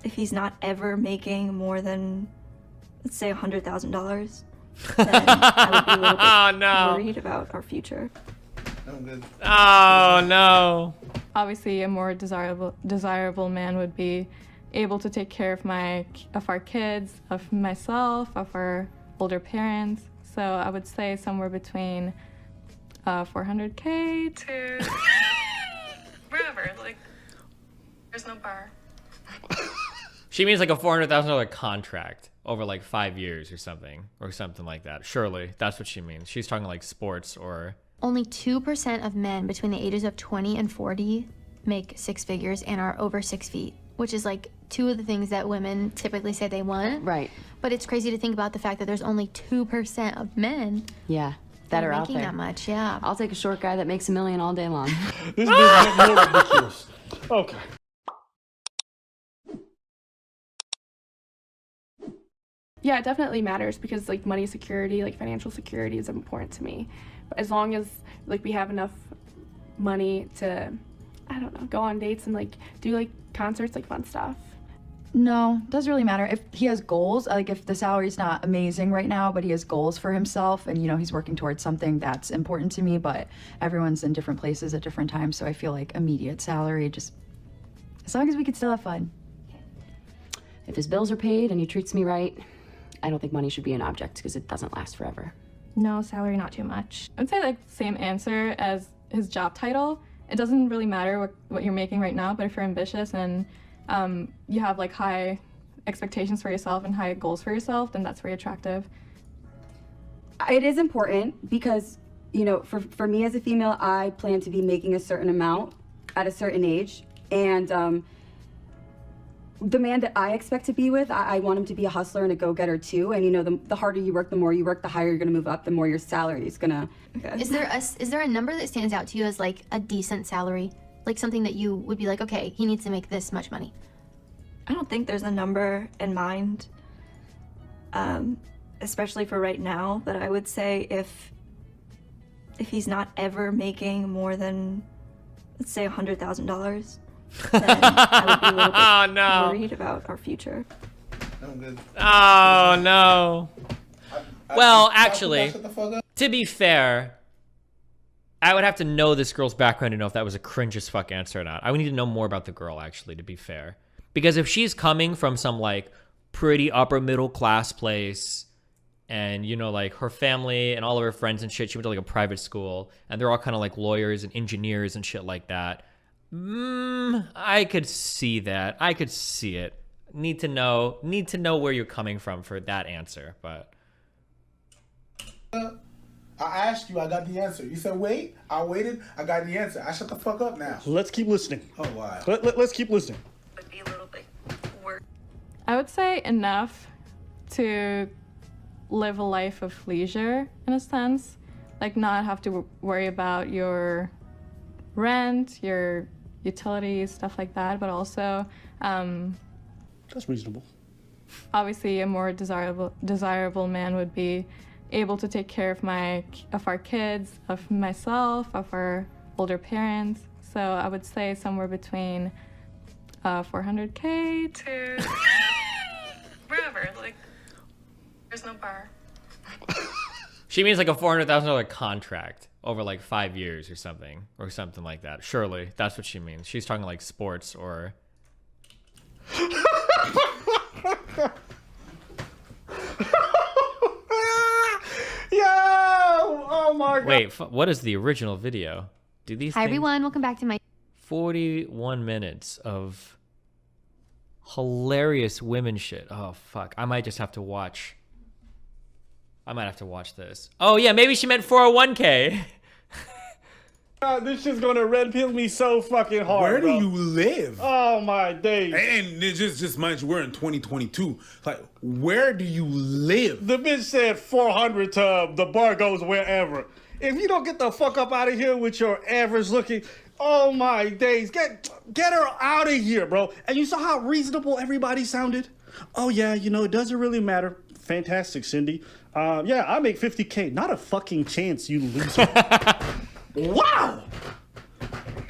If he's not ever making more than, let's say, $100,000, then I would be a little bit worried about our future. Oh no. Obviously, a more desirable man would be able to take care of our kids, of myself, of our older parents. So I would say somewhere between 400K to wherever. Like, there's no bar. She means like a $400,000 contract over like 5 years or something like that. Surely that's what she means. She's talking like sports or. Only 2% of men between the ages of 20 and 40 make six figures and are over 6 feet, which is like two of the things that women typically say they want. Right. But it's crazy to think about the fact that there's only 2% of men that are out making there. that much. Yeah. I'll take a short guy that makes $1 million all day long. This is more ridiculous. Okay. Yeah, it definitely matters because like money security, like financial security is important to me. But as long as like we have enough money to, I don't know, go on dates and like do like concerts, like fun stuff. No, doesn't really matter. If he has goals, like if the salary's not amazing right now, but he has goals for himself and, you know, he's working towards something, that's important to me, but everyone's in different places at different times, so I feel like immediate salary, just as long as we can still have fun. If his bills are paid and he treats me right, I don't think money should be an object because it doesn't last forever. No, salary not too much. I'd say like same answer as his job title. It doesn't really matter what you're making right now, but if you're ambitious and you have like high expectations for yourself and high goals for yourself, then that's very attractive. It is important because, you know, for me as a female, I plan to be making a certain amount at a certain age. And the man that I expect to be with, I want him to be a hustler and a go-getter too. And, you know, the harder you work, the more you work, the higher you're going to move up, the more your salary is going to... Okay. Is there a number that stands out to you as like a decent salary? Like something that you would be like, okay, he needs to make this much money. I don't think there's a number in mind, especially for right now, but I would say if he's not ever making more than, let's say, $100,000, then I would be a little bit worried about our future. Oh no. Well, actually, to be fair, I would have to know this girl's background to know if that was a cringe as fuck answer or not. I would need to know more about the girl, actually, to be fair. Because if she's coming from some, like, pretty upper middle class place, and, you know, like, her family and all of her friends and shit, she went to, like, a private school, and they're all kind of, like, lawyers and engineers and shit like that. I could see that. I could see it. Need to know where you're coming from for that answer, but... I asked you, I got the answer. You said wait, I waited, I got the answer. I shut the fuck up now. Let's keep listening. Oh, wow. Let's keep listening. Would be a little bit worried. I would say enough to live a life of leisure, in a sense. Like, not have to worry about your rent, your utilities, stuff like that, but also... That's reasonable. Obviously, a more desirable man would be able to take care of our kids, of myself, of our older parents. So I would say somewhere between 400K to wherever. Like, there's no bar. She means like a $400,000 contract over like 5 years or something like that. Surely that's what she means. She's talking like sports or. Oh my god. Wait, what is the original video? Do these Hi things... everyone, welcome back to my 41 minutes of hilarious women shit. Oh fuck, I might have to watch this. Oh yeah, maybe she meant 401k. God, this shit's gonna red pill me so fucking hard. Where do bro. you live? Oh my days. And just mind you, we're in 2022. Like, where do you live? The bitch said 400 to the bar goes wherever. If you don't get the fuck up out of here with your average looking, oh my days, get her out of here, bro. And you saw how reasonable everybody sounded? Oh yeah, you know, it doesn't really matter. Fantastic, Cindy. Yeah, I make 50K. Not a fucking chance, you loser. Wow!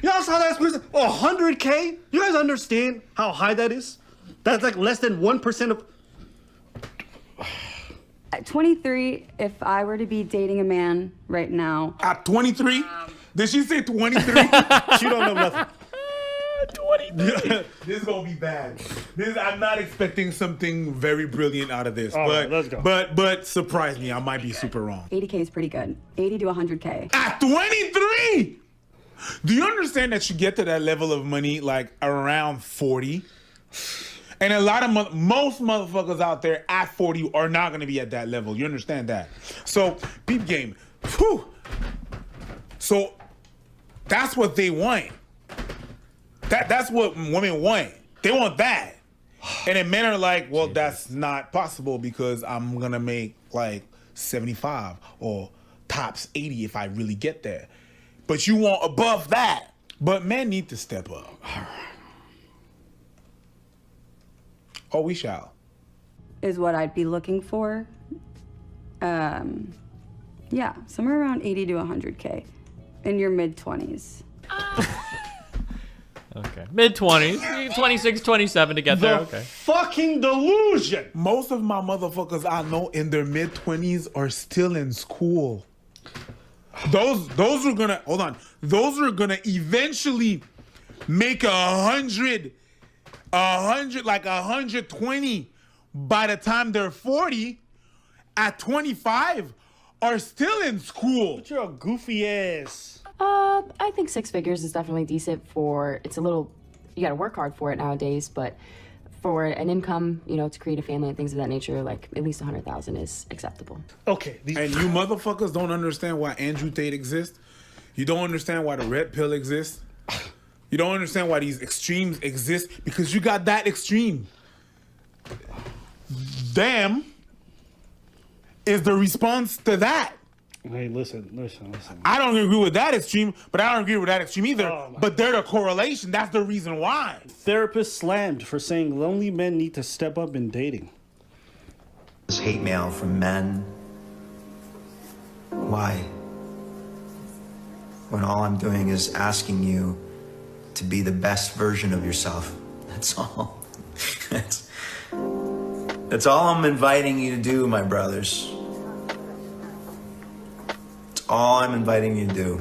Y'all saw that? 100K? You guys understand how high that is? That's like less than 1% of. At 23, if I were to be dating a man right now. At 23? Did she say 23? She don't know nothing. 23. This is gonna be bad. I'm not expecting something very brilliant out of this. All but right, let's go. But surprise me, I might be super wrong. 80K is pretty good. 80 to 100K. At 23? Do you understand that you get to that level of money like around 40? And a lot of most motherfuckers out there at 40 are not gonna be at that level. You understand that? So, peep game. Whew. So, that's what they want. That's what women want. They want that. And then men are like, well, that's not possible because I'm gonna make like 75 or tops 80 if I really get there. But you want above that. But men need to step up. Oh, we shall. Is what I'd be looking for. Yeah, somewhere around 80 to 100K in your mid-20s. Okay. Mid-20s. 26, 27 to get there. Okay. Fucking delusion. Most of my motherfuckers I know in their mid-20s are still in school. Those are gonna, hold on. Those are gonna eventually make 100, like 120 by the time they're 40. At 25 are still in school. But you're a goofy ass. I think 6 figures is definitely decent for, it's a little, you gotta work hard for it nowadays, but for an income, you know, to create a family and things of that nature, like at least 100,000 is acceptable. Okay. And you motherfuckers don't understand why Andrew Tate exists. You don't understand why the Red Pill exists. You don't understand why these extremes exist because you got that extreme. Them is the response to that. Hey, listen. I don't agree with that extreme, but I don't agree with that extreme either. But they're the correlation. That's the reason why. Therapist slammed for saying lonely men need to step up in dating. This hate mail from men. Why? When all I'm doing is asking you to be the best version of yourself. That's all. That's all I'm inviting you to do, my brothers. All I'm inviting you to do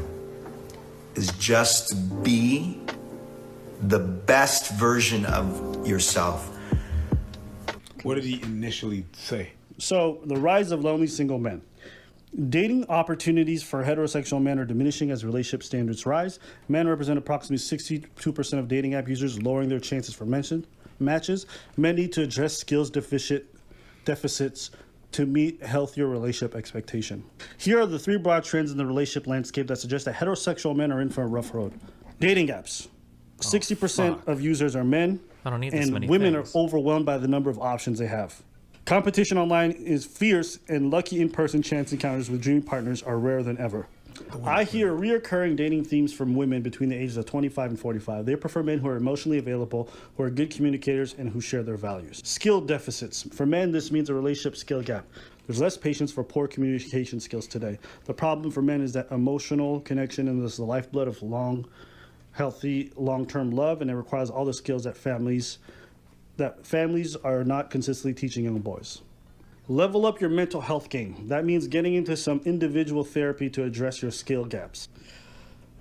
is just to be the best version of yourself. What did he initially say? So, the rise of lonely single men. Dating opportunities for heterosexual men are diminishing as relationship standards rise. Men represent approximately 62% of dating app users, lowering their chances for matches. Men need to address skills deficits to meet healthier relationship expectation. Here are the 3 broad trends in the relationship landscape that suggest that heterosexual men are in for a rough road. Dating apps. 60% of users are men, I don't need this many and women things. are overwhelmed by the number of options they have. Competition online is fierce, and lucky in-person chance encounters with dream partners are rarer than ever. I hear reoccurring dating themes from women between the ages of 25 and 45. They prefer men who are emotionally available, who are good communicators, and who share their values. Skill deficits. For men, this means a relationship skill gap. There's less patience for poor communication skills today. The problem for men is that emotional connection is the lifeblood of healthy, long-term love, and it requires all the skills that families are not consistently teaching young boys. Level up your mental health game. That means getting into some individual therapy to address your skill gaps.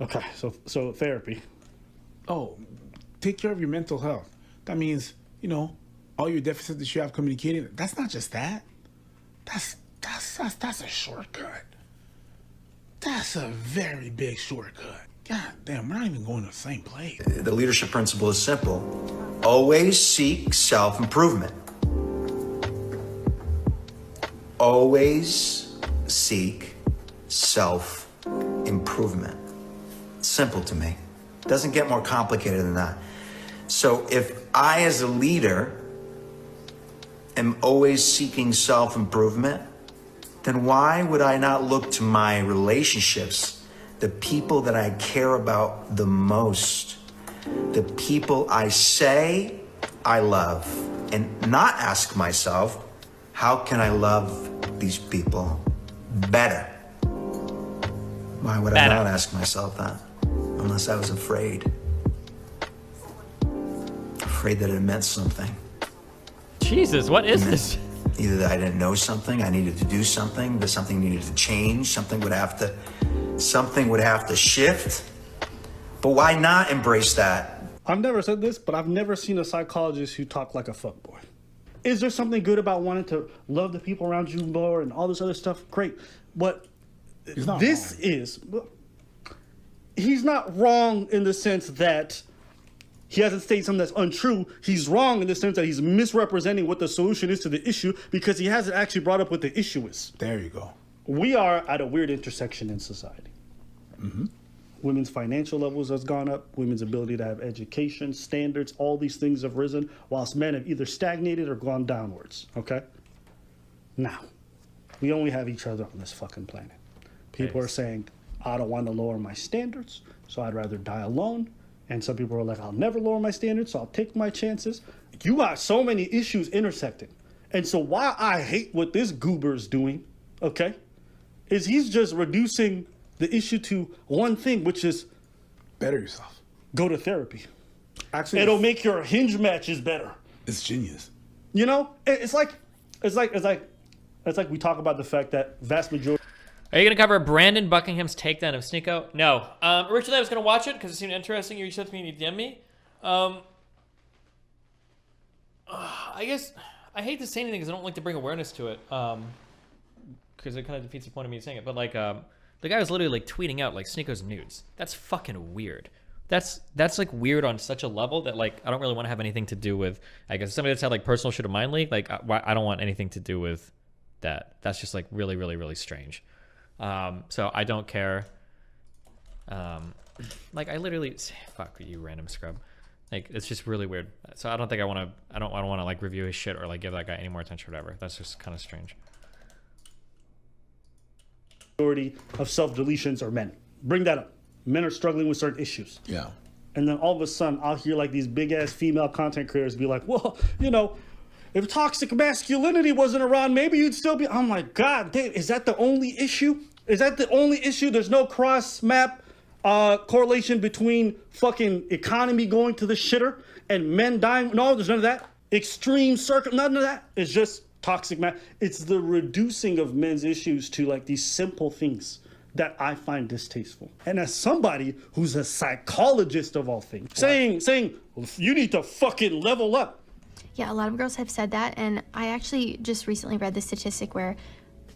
Okay, so therapy. Oh, take care of your mental health. That means, you know, all your deficits that you have communicating. That's not just that. That's a shortcut. That's a very big shortcut. God damn, we're not even going to the same place. The leadership principle is simple. Always seek self-improvement. Always seek self-improvement. Simple to me. Doesn't get more complicated than that. So if I, as a leader, am always seeking self-improvement, then why would I not look to my relationships, the people that I care about the most, the people I say I love, and not ask myself, how can I love these people better? Why would I not ask myself that? Unless I was afraid. Afraid that it meant something. Jesus, what is this? Either that I didn't know something, I needed to do something, that something needed to change, something would have to shift. But why not embrace that? I've never said this, but I've never seen a psychologist who talked like a fuckboy. Is there something good about wanting to love the people around you more and all this other stuff? Great. But this is, he's not wrong in the sense that he hasn't stated something that's untrue. He's wrong in the sense that he's misrepresenting what the solution is to the issue because he hasn't actually brought up what the issue is. There you go. We are at a weird intersection in society. Mm-hmm. Women's financial levels has gone up. Women's ability to have education, standards, all these things have risen, whilst men have either stagnated or gone downwards, okay? Now, we only have each other on this fucking planet. People are saying, I don't want to lower my standards, so I'd rather die alone. And some people are like, I'll never lower my standards, so I'll take my chances. You got so many issues intersecting. And so why I hate what this goober's doing, okay, is he's just reducing the issue to one thing, which is better yourself. Go to therapy. Actually, it'll make your hinge matches better. It's genius. You know, it's like we talk about the fact that vast majority. Are you gonna cover Brandon Buckingham's takedown of Sneeko? No. Originally I was gonna watch it because it seemed interesting. You reached out to me and you DM'd me. I guess I hate to say anything because I don't like to bring awareness to it. Because it kind of defeats the point of me saying it. But like, the guy was literally like tweeting out like Sneeko's nudes. That's fucking weird. That's like weird on such a level that like I don't really want to have anything to do with. I guess somebody that's had like personal shit of mine league. Like I don't want anything to do with that. That's just like really, really, really strange. So I don't care. Like I literally fuck you, random scrub. Like it's just really weird. So I don't think I want to. I don't want to like review his shit or like give that guy any more attention or whatever. That's just kind of strange. Majority of self-deletions are men. Bring that up. Men are struggling with certain issues. Yeah. And then all of a sudden, I'll hear like these big ass female content creators be like, well, you know, if toxic masculinity wasn't around, maybe you'd still be. I'm like, God damn, is that the only issue? Is that the only issue? There's no cross map correlation between fucking economy going to the shitter and men dying. No, there's none of that. Extreme none of that. It's just toxic man. It's the reducing of men's issues to like these simple things that I find distasteful. And as somebody who's a psychologist of all things, saying you need to fucking level up. Yeah, a lot of girls have said that, and I actually just recently read the statistic where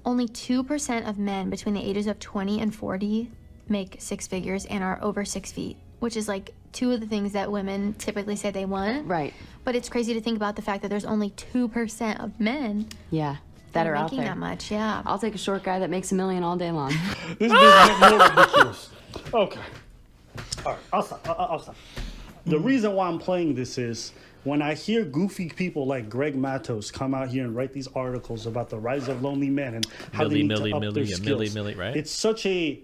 only 2% of men between the ages of 20 and 40 make six figures and are over 6 feet, which is like two of the things that women typically say they want. Right. But it's crazy to think about the fact that there's only 2% of men that are out making there. that much. Yeah. I'll take a short guy that makes $1 million all day long. This is more ridiculous. Okay. All right, I'll stop. The reason why I'm playing this is when I hear goofy people like Greg Matos come out here and write these articles about the rise of lonely men and how they need to up their skills. Right? It's such a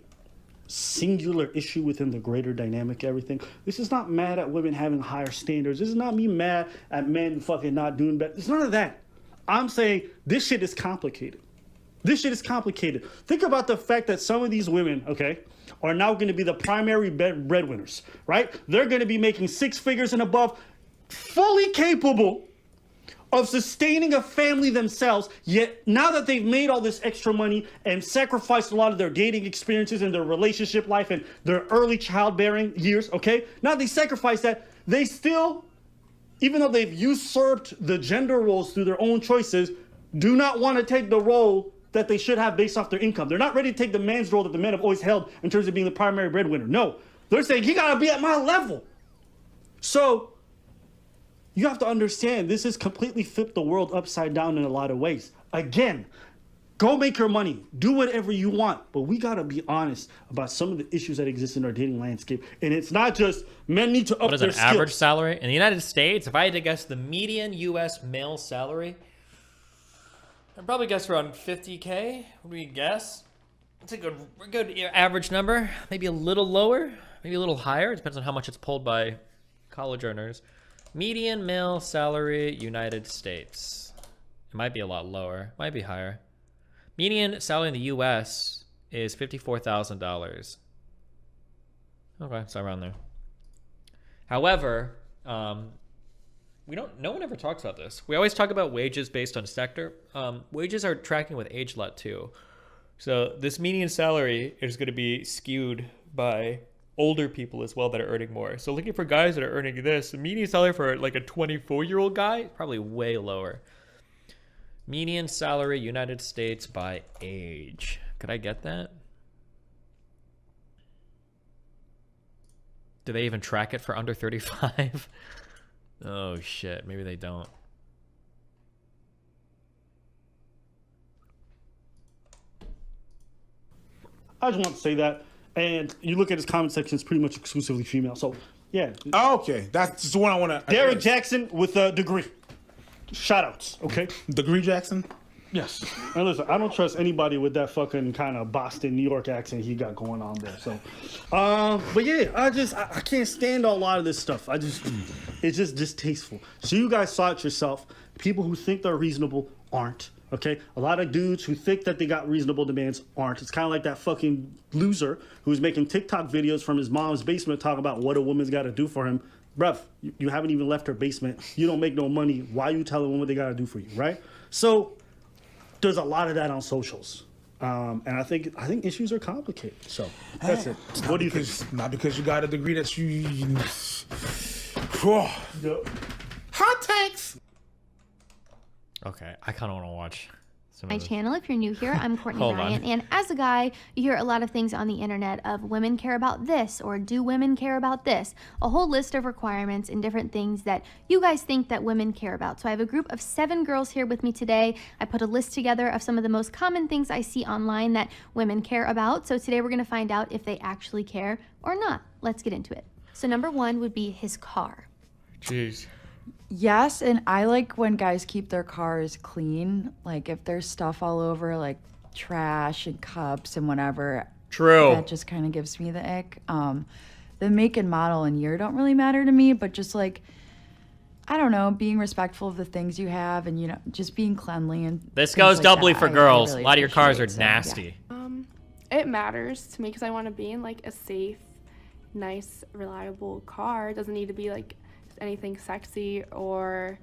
singular issue within the greater dynamic, everything. This is not mad at women having higher standards. This is not me mad at men fucking not doing better. It's none of that. I'm saying this shit is complicated. This shit is complicated. Think about the fact that some of these women, okay, are now going to be the primary breadwinners, right? They're going to be making six figures and above, fully capable of sustaining a family themselves, yet now that they've made all this extra money and sacrificed a lot of their dating experiences and their relationship life and their early childbearing years, okay? Now they sacrifice that, they still, even though they've usurped the gender roles through their own choices, do not want to take the role that they should have based off their income. They're not ready to take the man's role that the men have always held in terms of being the primary breadwinner. No, they're saying, you gotta be at my level. So, you have to understand, this has completely flipped the world upside down in a lot of ways. Again, go make your money, do whatever you want, but we gotta be honest about some of the issues that exist in our dating landscape. And it's not just men need to up their skills. What is an average salary? In the United States, if I had to guess the median US male salary, I'd probably guess around 50K, would we guess? It's a good average number, maybe a little lower, maybe a little higher, it depends on how much it's pulled by college earners. Median male salary, United States. It might be a lot lower, might be higher. Median salary in the US is $54,000. Okay, so around there. However, No one ever talks about this. We always talk about wages based on sector. Wages are tracking with age a lot too. So this median salary is going to be skewed by older people as well that are earning more. So looking for guys that are earning this, the median salary for like a 24-year-old guy is probably way lower. Median salary United States by age. Could I get that? Do they even track it for under 35? Oh shit, maybe they don't. I just want to say that. And you look at his comment section, it's pretty much exclusively female. So, yeah. Oh, okay. That's the one I want to... Derek Jackson with a degree. Shout-outs, okay? Degree Jackson? Yes. And listen, I don't trust anybody with that fucking kind of Boston, New York accent he got going on there. So, but yeah, I can't stand a lot of this stuff. It's just distasteful. So you guys saw it yourself. People who think they're reasonable aren't. Okay, a lot of dudes who think that they got reasonable demands aren't. It's kind of like that fucking loser who's making TikTok videos from his mom's basement talking about what a woman's got to do for him. Bruv, you haven't even left her basement. You don't make no money. Why you telling women what they got to do for you, right? So there's a lot of that on socials. And I think issues are complicated. So that's it. What do you think? Not because you got a degree that you hot takes. Okay, I kind of want to watch My channel. If you're new here, I'm Courtney Bryant, and as a guy, you hear a lot of things on the internet of women care about this or do women care about this, a whole list of requirements and different things that you guys think that women care about. So I have a group of 7 girls here with me today. I put a list together of some of the most common things I see online that women care about. So today we're going to find out if they actually care or not. Let's get into it. So number 1 would be his car. Jeez. Yes, and I like when guys keep their cars clean. Like if there's stuff all over, like trash and cups and whatever. True. That just kind of gives me the ick. The make and model and year don't really matter to me, but just like, I don't know, being respectful of the things you have and, you know, just being cleanly and this goes like doubly that, for girls. really a lot of your cars are appreciate, nasty. Yeah. It matters to me because I want to be in like a safe, nice, reliable car. It doesn't need to be like anything sexy or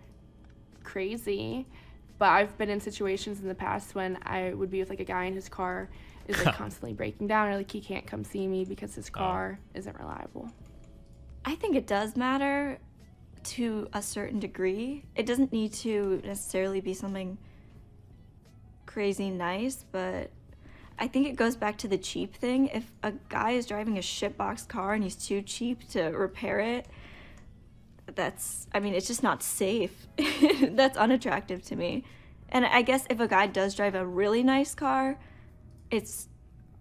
crazy, but I've been in situations in the past when I would be with like a guy and his car is like constantly breaking down, or like he can't come see me because his car isn't reliable. I think it does matter to a certain degree. It doesn't need to necessarily be something crazy nice, but I think it goes back to the cheap thing. If a guy is driving a shitbox car and he's too cheap to repair it, it's just not safe. That's unattractive to me. And I guess if a guy does drive a really nice car, it's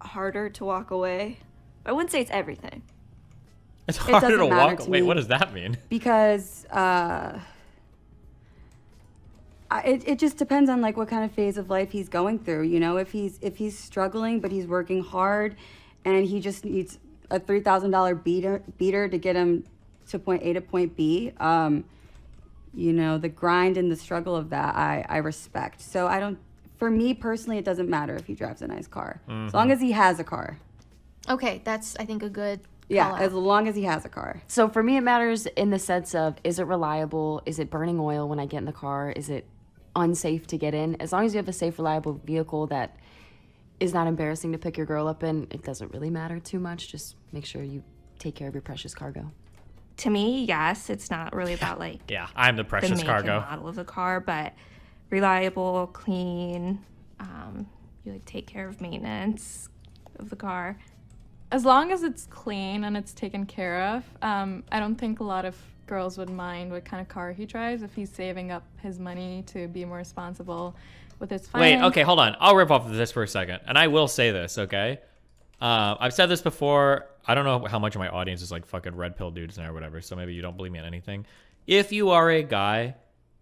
harder to walk away. I wouldn't say it's everything. It's harder to walk away. What does that mean? Because it just depends on like what kind of phase of life he's going through. You know, if he's struggling but he's working hard, and he just needs a $3,000 beater to get him to point A to point B, you know, the grind and the struggle of that I respect. So for me personally, it doesn't matter if he drives a nice car, as long as he has a car. Okay, that's I think a good Yeah, call-out. as long as he has a car. So for me, it matters in the sense of, is it reliable? Is it burning oil when I get in the car? Is it unsafe to get in? As long as you have a safe, reliable vehicle that is not embarrassing to pick your girl up in, it doesn't really matter too much. Just make sure you take care of your precious cargo. To me, yes, it's not really about like I'm the precious the make cargo. and model of the car, but reliable, clean. You like take care of maintenance of the car. As long as it's clean and it's taken care of, I don't think a lot of girls would mind what kind of car he drives if he's saving up his money to be more responsible with his finance. Wait, okay, hold on. I'll rip off of this for a second. And I will say this, okay? I've said this before. I don't know how much of my audience is like fucking red pill dudes now or whatever, so maybe you don't believe me on anything. If you are a guy,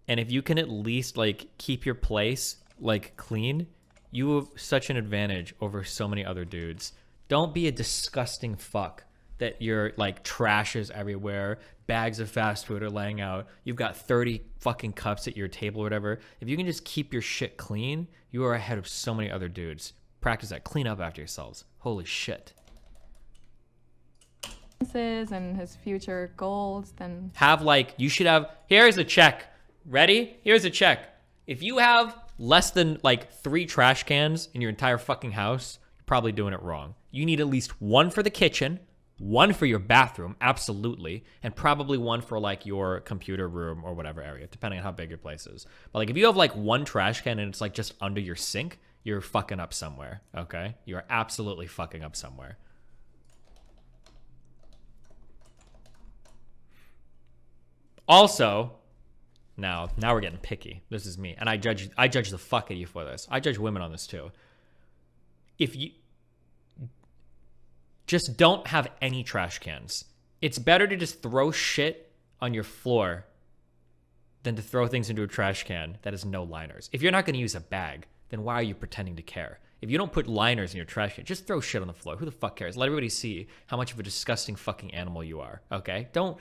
and if you can at least like keep your place like clean, you have such an advantage over so many other dudes. Don't be a disgusting fuck that you're like trashes everywhere, bags of fast food are laying out, you've got 30 fucking cups at your table or whatever. If you can just keep your shit clean, you are ahead of so many other dudes. Practice that. Clean up after yourselves. Holy shit. finances and his future goals, then Have like, you should have, here's a check. Ready? Here's a check. If you have less than like 3 trash cans in your entire fucking house, you're probably doing it wrong. You need at least 1 for the kitchen, 1 for your bathroom, absolutely, and probably 1 for like your computer room or whatever area, depending on how big your place is. But like if you have like 1 trash can and it's like just under your sink, you're fucking up somewhere, okay? You are absolutely fucking up somewhere. Also, now we're getting picky. This is me, and I judge the fuck out of you for this. I judge women on this too. If you just don't have any trash cans, it's better to just throw shit on your floor than to throw things into a trash can that has no liners. If you're not going to use a bag, then why are you pretending to care? If you don't put liners in your trash can, just throw shit on the floor. Who the fuck cares? Let everybody see how much of a disgusting fucking animal you are, okay? Don't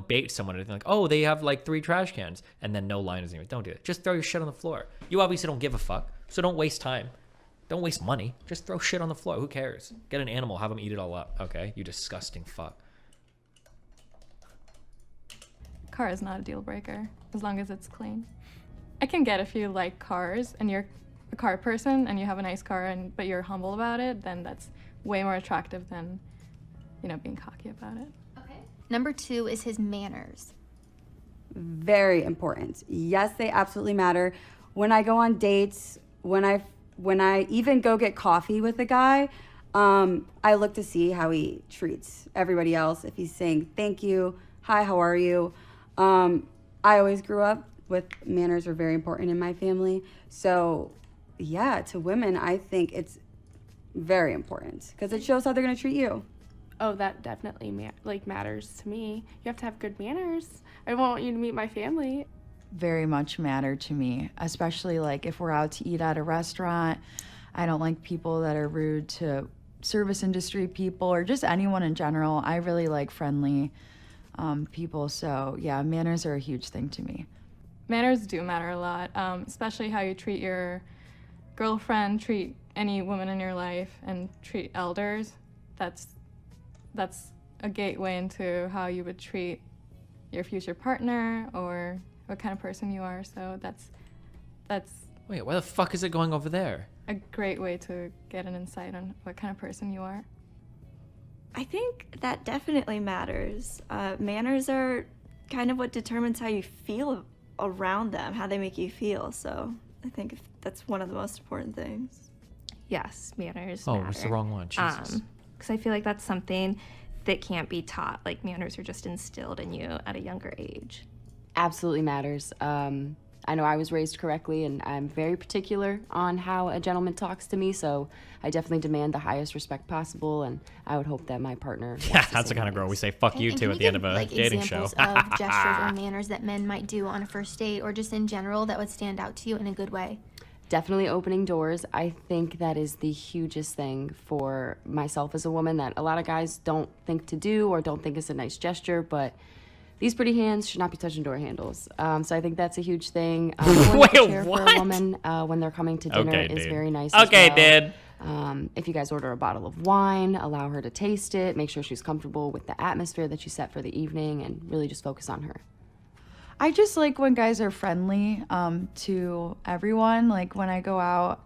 bait someone into like, oh, they have like 3 trash cans and then no liners in it. Don't do it. Just throw your shit on the floor. You obviously don't give a fuck, so don't waste time. Don't waste money. Just throw shit on the floor. Who cares? Get an animal, have them eat it all up, okay? You disgusting fuck. car is not a deal breaker as long as it's clean. I can get if you like cars and you're a car person and you have a nice car but you're humble about it, then that's way more attractive than, you know, being cocky about it. Okay. Number 2 is his manners. Very important. Yes, they absolutely matter. When I go on dates, when I even go get coffee with a guy, I look to see how he treats everybody else. If he's saying thank you, hi, how are you? I always grew up with manners are very important in my family. So yeah, to women, I think it's very important because it shows how they're going to treat you. Oh, that definitely matters to me. You have to have good manners. I want you to meet my family. Very much matter to me, especially like if we're out to eat at a restaurant. I don't like people that are rude to service industry people or just anyone in general. I really like friendly people. So yeah, manners are a huge thing to me. Manners do matter a lot, especially how you treat your girlfriend, treat any woman in your life, and treat elders. That's a gateway into how you would treat your future partner or what kind of person you are. So that's Wait, why the fuck is it going over there? a great way to get an insight on what kind of person you are. I think that definitely matters. Manners are kind of what determines how you feel around them, how they make you feel. So I think that's one of the most important things. Yes, manners Oh, matter. it's the wrong one. Jesus. Because I feel like that's something that can't be taught. Like, manners are just instilled in you at a younger age. Absolutely matters. I know I was raised correctly, and I'm very particular on how a gentleman talks to me, so I definitely demand the highest respect possible, and I would hope that my partner... Yeah, that's the kind of girl we say fuck you to at the end of a dating show. Examples of gestures or manners that men might do on a first date or just in general that would stand out to you in a good way? Definitely opening doors. I think that is the hugest thing for myself as a woman that a lot of guys don't think to do or don't think is a nice gesture, but these pretty hands should not be touching door handles. So I think that's a huge thing. Wait, For what? a woman when they're coming to dinner Okay, is dude. very nice Okay, as well. dude. If you guys order a bottle of wine, allow her to taste it, make sure she's comfortable with the atmosphere that you set for the evening, and really just focus on her. I just like when guys are friendly to everyone. Like when I go out,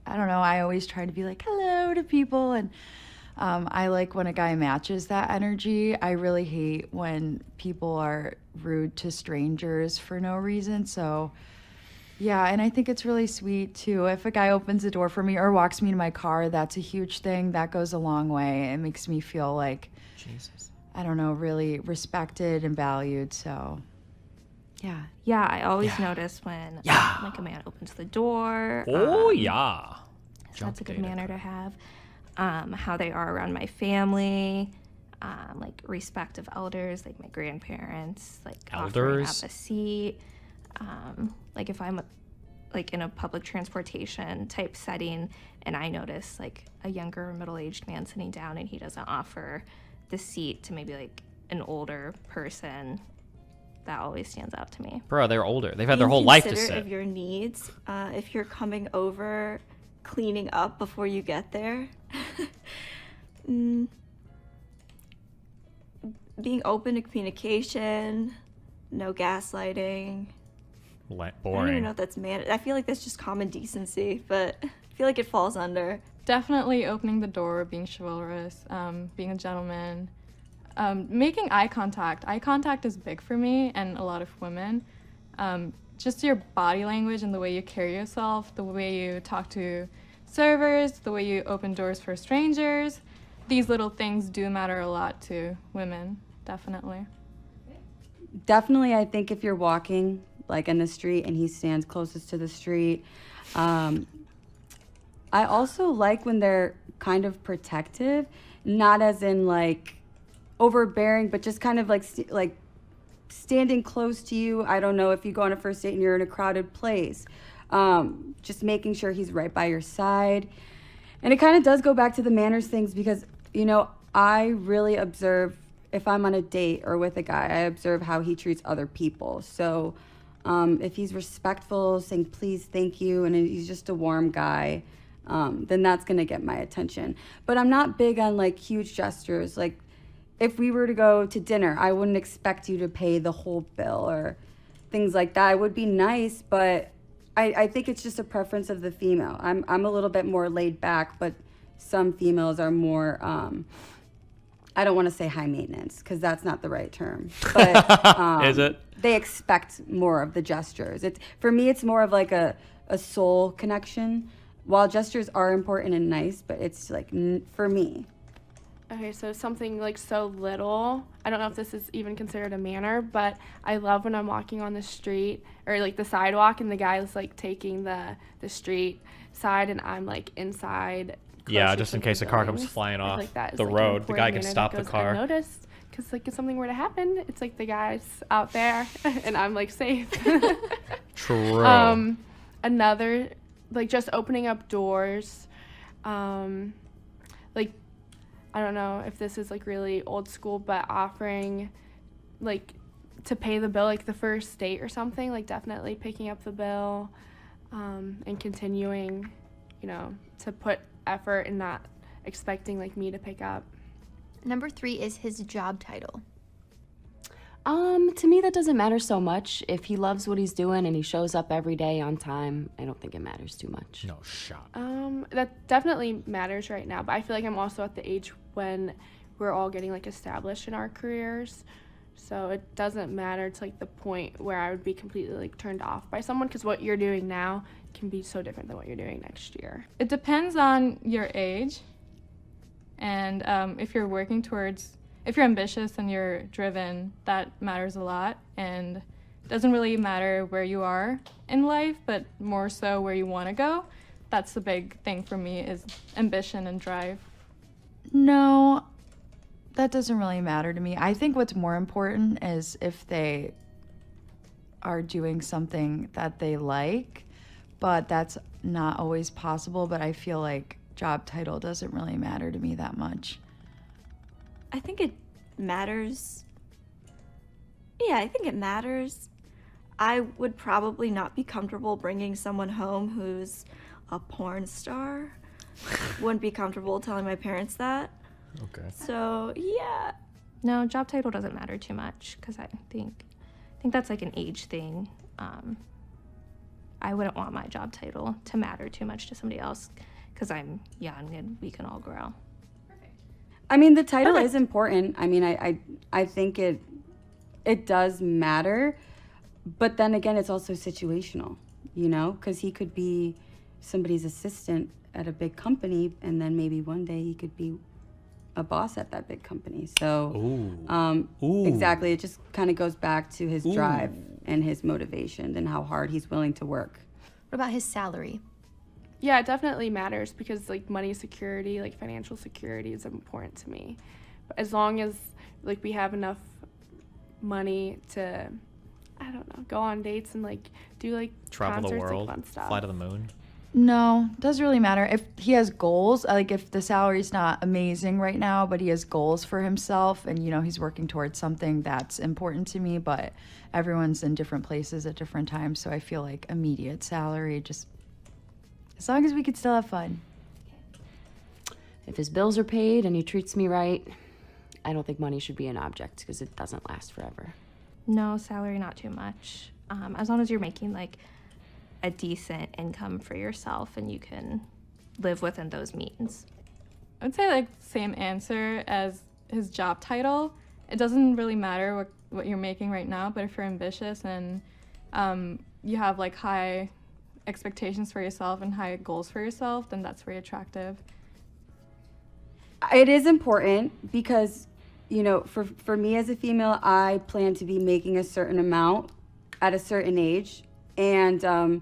I don't know, I always try to be like hello to people, and I like when a guy matches that energy. I really hate when people are rude to strangers for no reason. So yeah, and I think it's really sweet too. If a guy opens the door for me or walks me to my car, that's a huge thing. That goes a long way. It makes me feel like, Jesus. I don't know, really respected and valued. So yeah. Yeah, I always notice when like a man opens the door. Oh, yeah. So that's a good manner to have. How they are around my family, like respect of elders, like my grandparents, like offering Elders? up a seat. Like if I'm like in a public transportation type setting and I notice like a younger middle-aged man sitting down and he doesn't offer the seat to maybe like an older person, that always stands out to me. Bro, they're older. They've had their Being whole life to considerate sit. of your needs. If you're coming over, cleaning up before you get there, being open to communication, no gaslighting. Boring. I don't even know if that's I feel like that's just common decency, but I feel like it falls under. Definitely opening the door, being chivalrous, being a gentleman, making eye contact. Eye contact is big for me and a lot of women. Just your body language and the way you carry yourself, the way you talk to servers, the way you open doors for strangers. These little things do matter a lot to women, definitely. Definitely, I think if you're walking like in the street and he stands closest to the street. I also like when they're kind of protective, not as in like overbearing, but just kind of like standing close to you. I don't know, if you go on a first date and you're in a crowded place, just making sure he's right by your side. And it kind of does go back to the manners things because, you know, I really observe, if I'm on a date or with a guy, I observe how he treats other people. So if he's respectful, saying please, thank you, and he's just a warm guy, then that's gonna get my attention. But I'm not big on like huge gestures. Like if we were to go to dinner, I wouldn't expect you to pay the whole bill or things like that. It would be nice, but I think it's just a preference of the female. I'm a little bit more laid back, but some females are more, I don't want to say high maintenance because that's not the right term. But is it? They expect more of the gestures. For me, it's more of like a soul connection. While gestures are important and nice, but it's like for me. Okay, so something like so little. I don't know if this is even considered a manner, but I love when I'm walking on the street or like the sidewalk and the guy's like taking the street side and I'm like inside. Yeah, just in case a car comes flying off the road, the guy can stop the car. Unnoticed, because like if something were to happen, it's like the guy's out there and I'm like safe. True. Another, like just opening up doors, like I don't know if this is like really old school, but offering like to pay the bill like the first date or something, like definitely picking up the bill, and continuing, you know, to put effort and not expecting like me to pick up. Number 3 is his job title. To me, that doesn't matter so much. If he loves what he's doing and he shows up every day on time, I don't think it matters too much. No shot. That definitely matters right now, but I feel like I'm also at the age when we're all getting like established in our careers, so it doesn't matter to like the point where I would be completely like turned off by someone, because what you're doing now can be so different than what you're doing next year. It depends on your age, and if you're ambitious and you're driven, that matters a lot. And it doesn't really matter where you are in life, but more so where you want to go. That's the big thing for me, is ambition and drive. No, that doesn't really matter to me. I think what's more important is if they are doing something that they like, but that's not always possible. But I feel like job title doesn't really matter to me that much. I think it matters. Yeah, I think it matters. I would probably not be comfortable bringing someone home who's a porn star. Wouldn't be comfortable telling my parents that. Okay. So, yeah. No, job title doesn't matter too much, because I think that's like an age thing. I wouldn't want my job title to matter too much to somebody else, because I'm young and we can all grow. I mean, the title is important. I mean, I think it does matter, but then again, it's also situational, you know, because he could be somebody's assistant at a big company, and then maybe one day he could be a boss at that big company. So, exactly, it just kind of goes back to his drive and his motivation and how hard he's willing to work. What about his salary? Yeah, it definitely matters, because like money security, like financial security is important to me. But as long as like we have enough money to, I don't know, go on dates and like do like travel the concerts world, and fun stuff. fly to the moon. No, doesn't really matter. If he has goals, like if the salary's not amazing right now, but he has goals for himself and, you know, he's working towards something, that's important to me. But everyone's in different places at different times, so I feel like immediate salary, just as long as we could still have fun. If his bills are paid and he treats me right, I don't think money should be an object because it doesn't last forever. No, salary not too much. As long as you're making like a decent income for yourself and you can live within those means. I would say like same answer as his job title. It doesn't really matter what you're making right now, but if you're ambitious and you have like high expectations for yourself and high goals for yourself, then that's very attractive. It is important because, you know, for me as a female, I plan to be making a certain amount at a certain age. And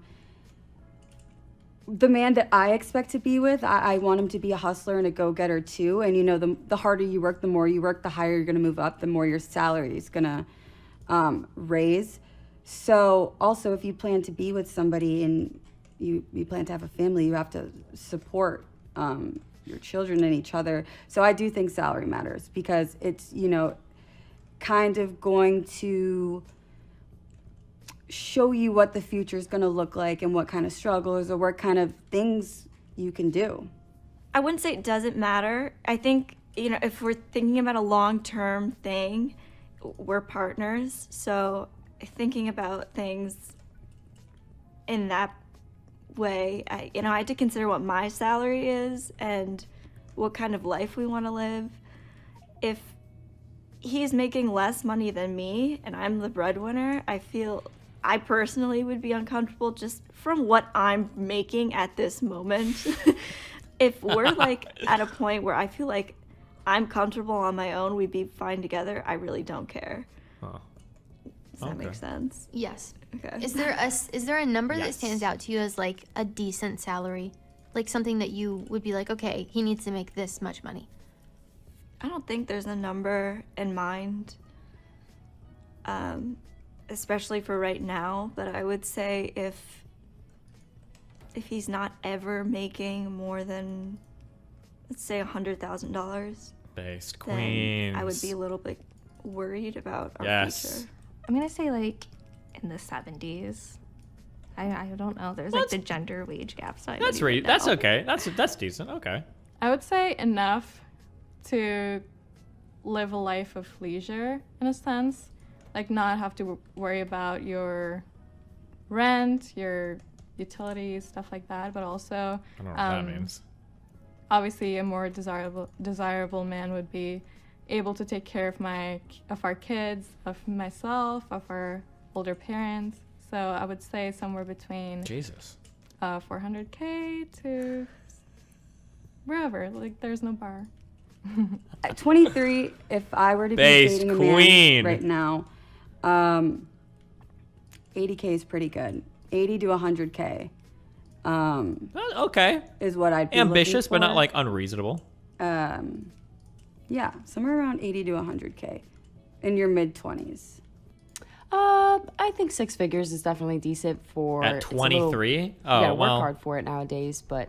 the man that I expect to be with, I want him to be a hustler and a go-getter too. And, you know, the harder you work, the more you work, the higher you're going to move up, the more your salary is going to raise. So also, if you plan to be with somebody and you plan to have a family, you have to support your children and each other. So I do think salary matters because it's, you know, kind of going to show you what the future is going to look like and what kind of struggles or what kind of things you can do. I wouldn't say it doesn't matter. I think, you know, if we're thinking about a long-term thing, we're partners. So thinking about things in that way, I had to consider what my salary is and what kind of life we want to live. If he's making less money than me and I'm the breadwinner, I personally would be uncomfortable just from what I'm making at this moment. If we're like at a point where I feel like I'm comfortable on my own, we'd be fine together, I really don't care. Huh. Does that make sense? Yes. Okay. Is there a number that stands out to you as like a decent salary? Like something that you would be like, okay, he needs to make this much money. I don't think there's a number in mind, especially for right now, but I would say if he's not ever making more than, let's say, $100,000, Based then queens. I would be a little bit worried about our future. I'm gonna say like in the 70s. I don't know. There's like the gender wage gap. So That's okay. That's decent. Okay. I would say enough to live a life of leisure in a sense, like not have to worry about your rent, your utilities, stuff like that, but also I don't know what that means. Obviously a more desirable man would be able to take care of our kids, of myself, of our older parents. So I would say somewhere between Jesus. 400K to wherever. Like there's no bar. At 23, if I were to be Based dating a queen. man right now, 80K is pretty good. 80 to 100K. Okay. Is what I'd be ambitious, looking but not for. like unreasonable. Yeah, somewhere around 80 to 100K in your mid-20s. I think 6 figures is definitely decent for At 23? You gotta work well. hard for it nowadays, but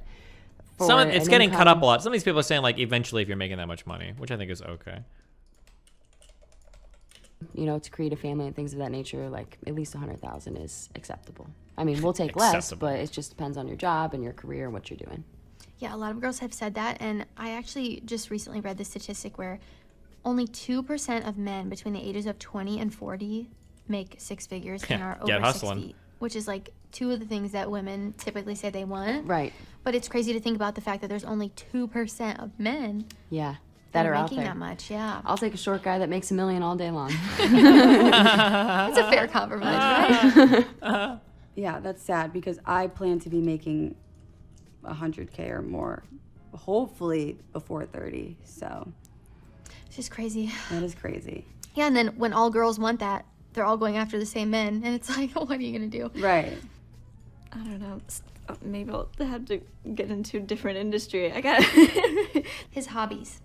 It's getting cut up a lot. Some of these people are saying like eventually if you're making that much money, which I think is okay. You know, to create a family and things of that nature, like at least 100,000 is acceptable. I mean, we'll take less, but it just depends on your job and your career and what you're doing. Yeah, a lot of girls have said that, and I actually just recently read the statistic where only 2% of men between the ages of 20 and 40 make 6 figures and are Get over 6 hustling. feet, which is like 2 of the things that women typically say they want. Right. But it's crazy to think about the fact that there's only 2% of men that are out making there. that much. Yeah. I'll take a short guy that makes $1 million all day long. That's a fair compromise, right? Yeah, that's sad because I plan to be making 100K or more, hopefully before 30. So it's just crazy. That is crazy. Yeah, and then when all girls want that, they're all going after the same men, and it's like, what are you gonna do? Right. I don't know. Maybe I'll have to get into a different industry. I got his hobbies.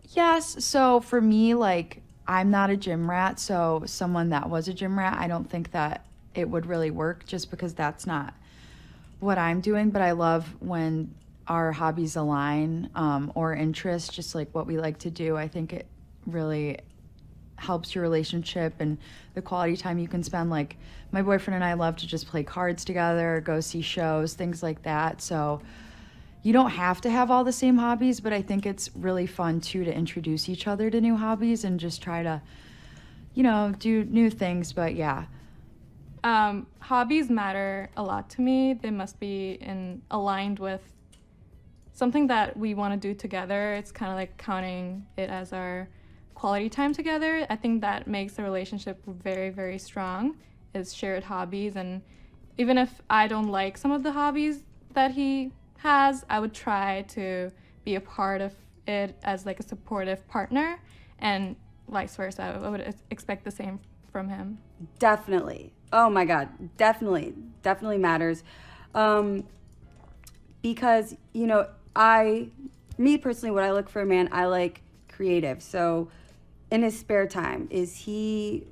Yes. So for me, like, I'm not a gym rat. So someone that was a gym rat, I don't think that it would really work just because that's not what I'm doing. But I love when our hobbies align or interests, just like what we like to do. I think it really helps your relationship and the quality time you can spend. Like my boyfriend and I love to just play cards together, go see shows, things like that. So you don't have to have all the same hobbies, but I think it's really fun too to introduce each other to new hobbies and just try to, you know, do new things. But yeah. Hobbies matter a lot to me. They must be aligned with something that we want to do together. It's kind of like counting it as our quality time together. I think that makes the relationship very, very strong, is shared hobbies. And even if I don't like some of the hobbies that he has, I would try to be a part of it as like a supportive partner, and vice versa. I would expect the same from him. Definitely. Oh my God, definitely matters. Because, you know, me personally, what I look for a man, I like creative. So in his spare time, is he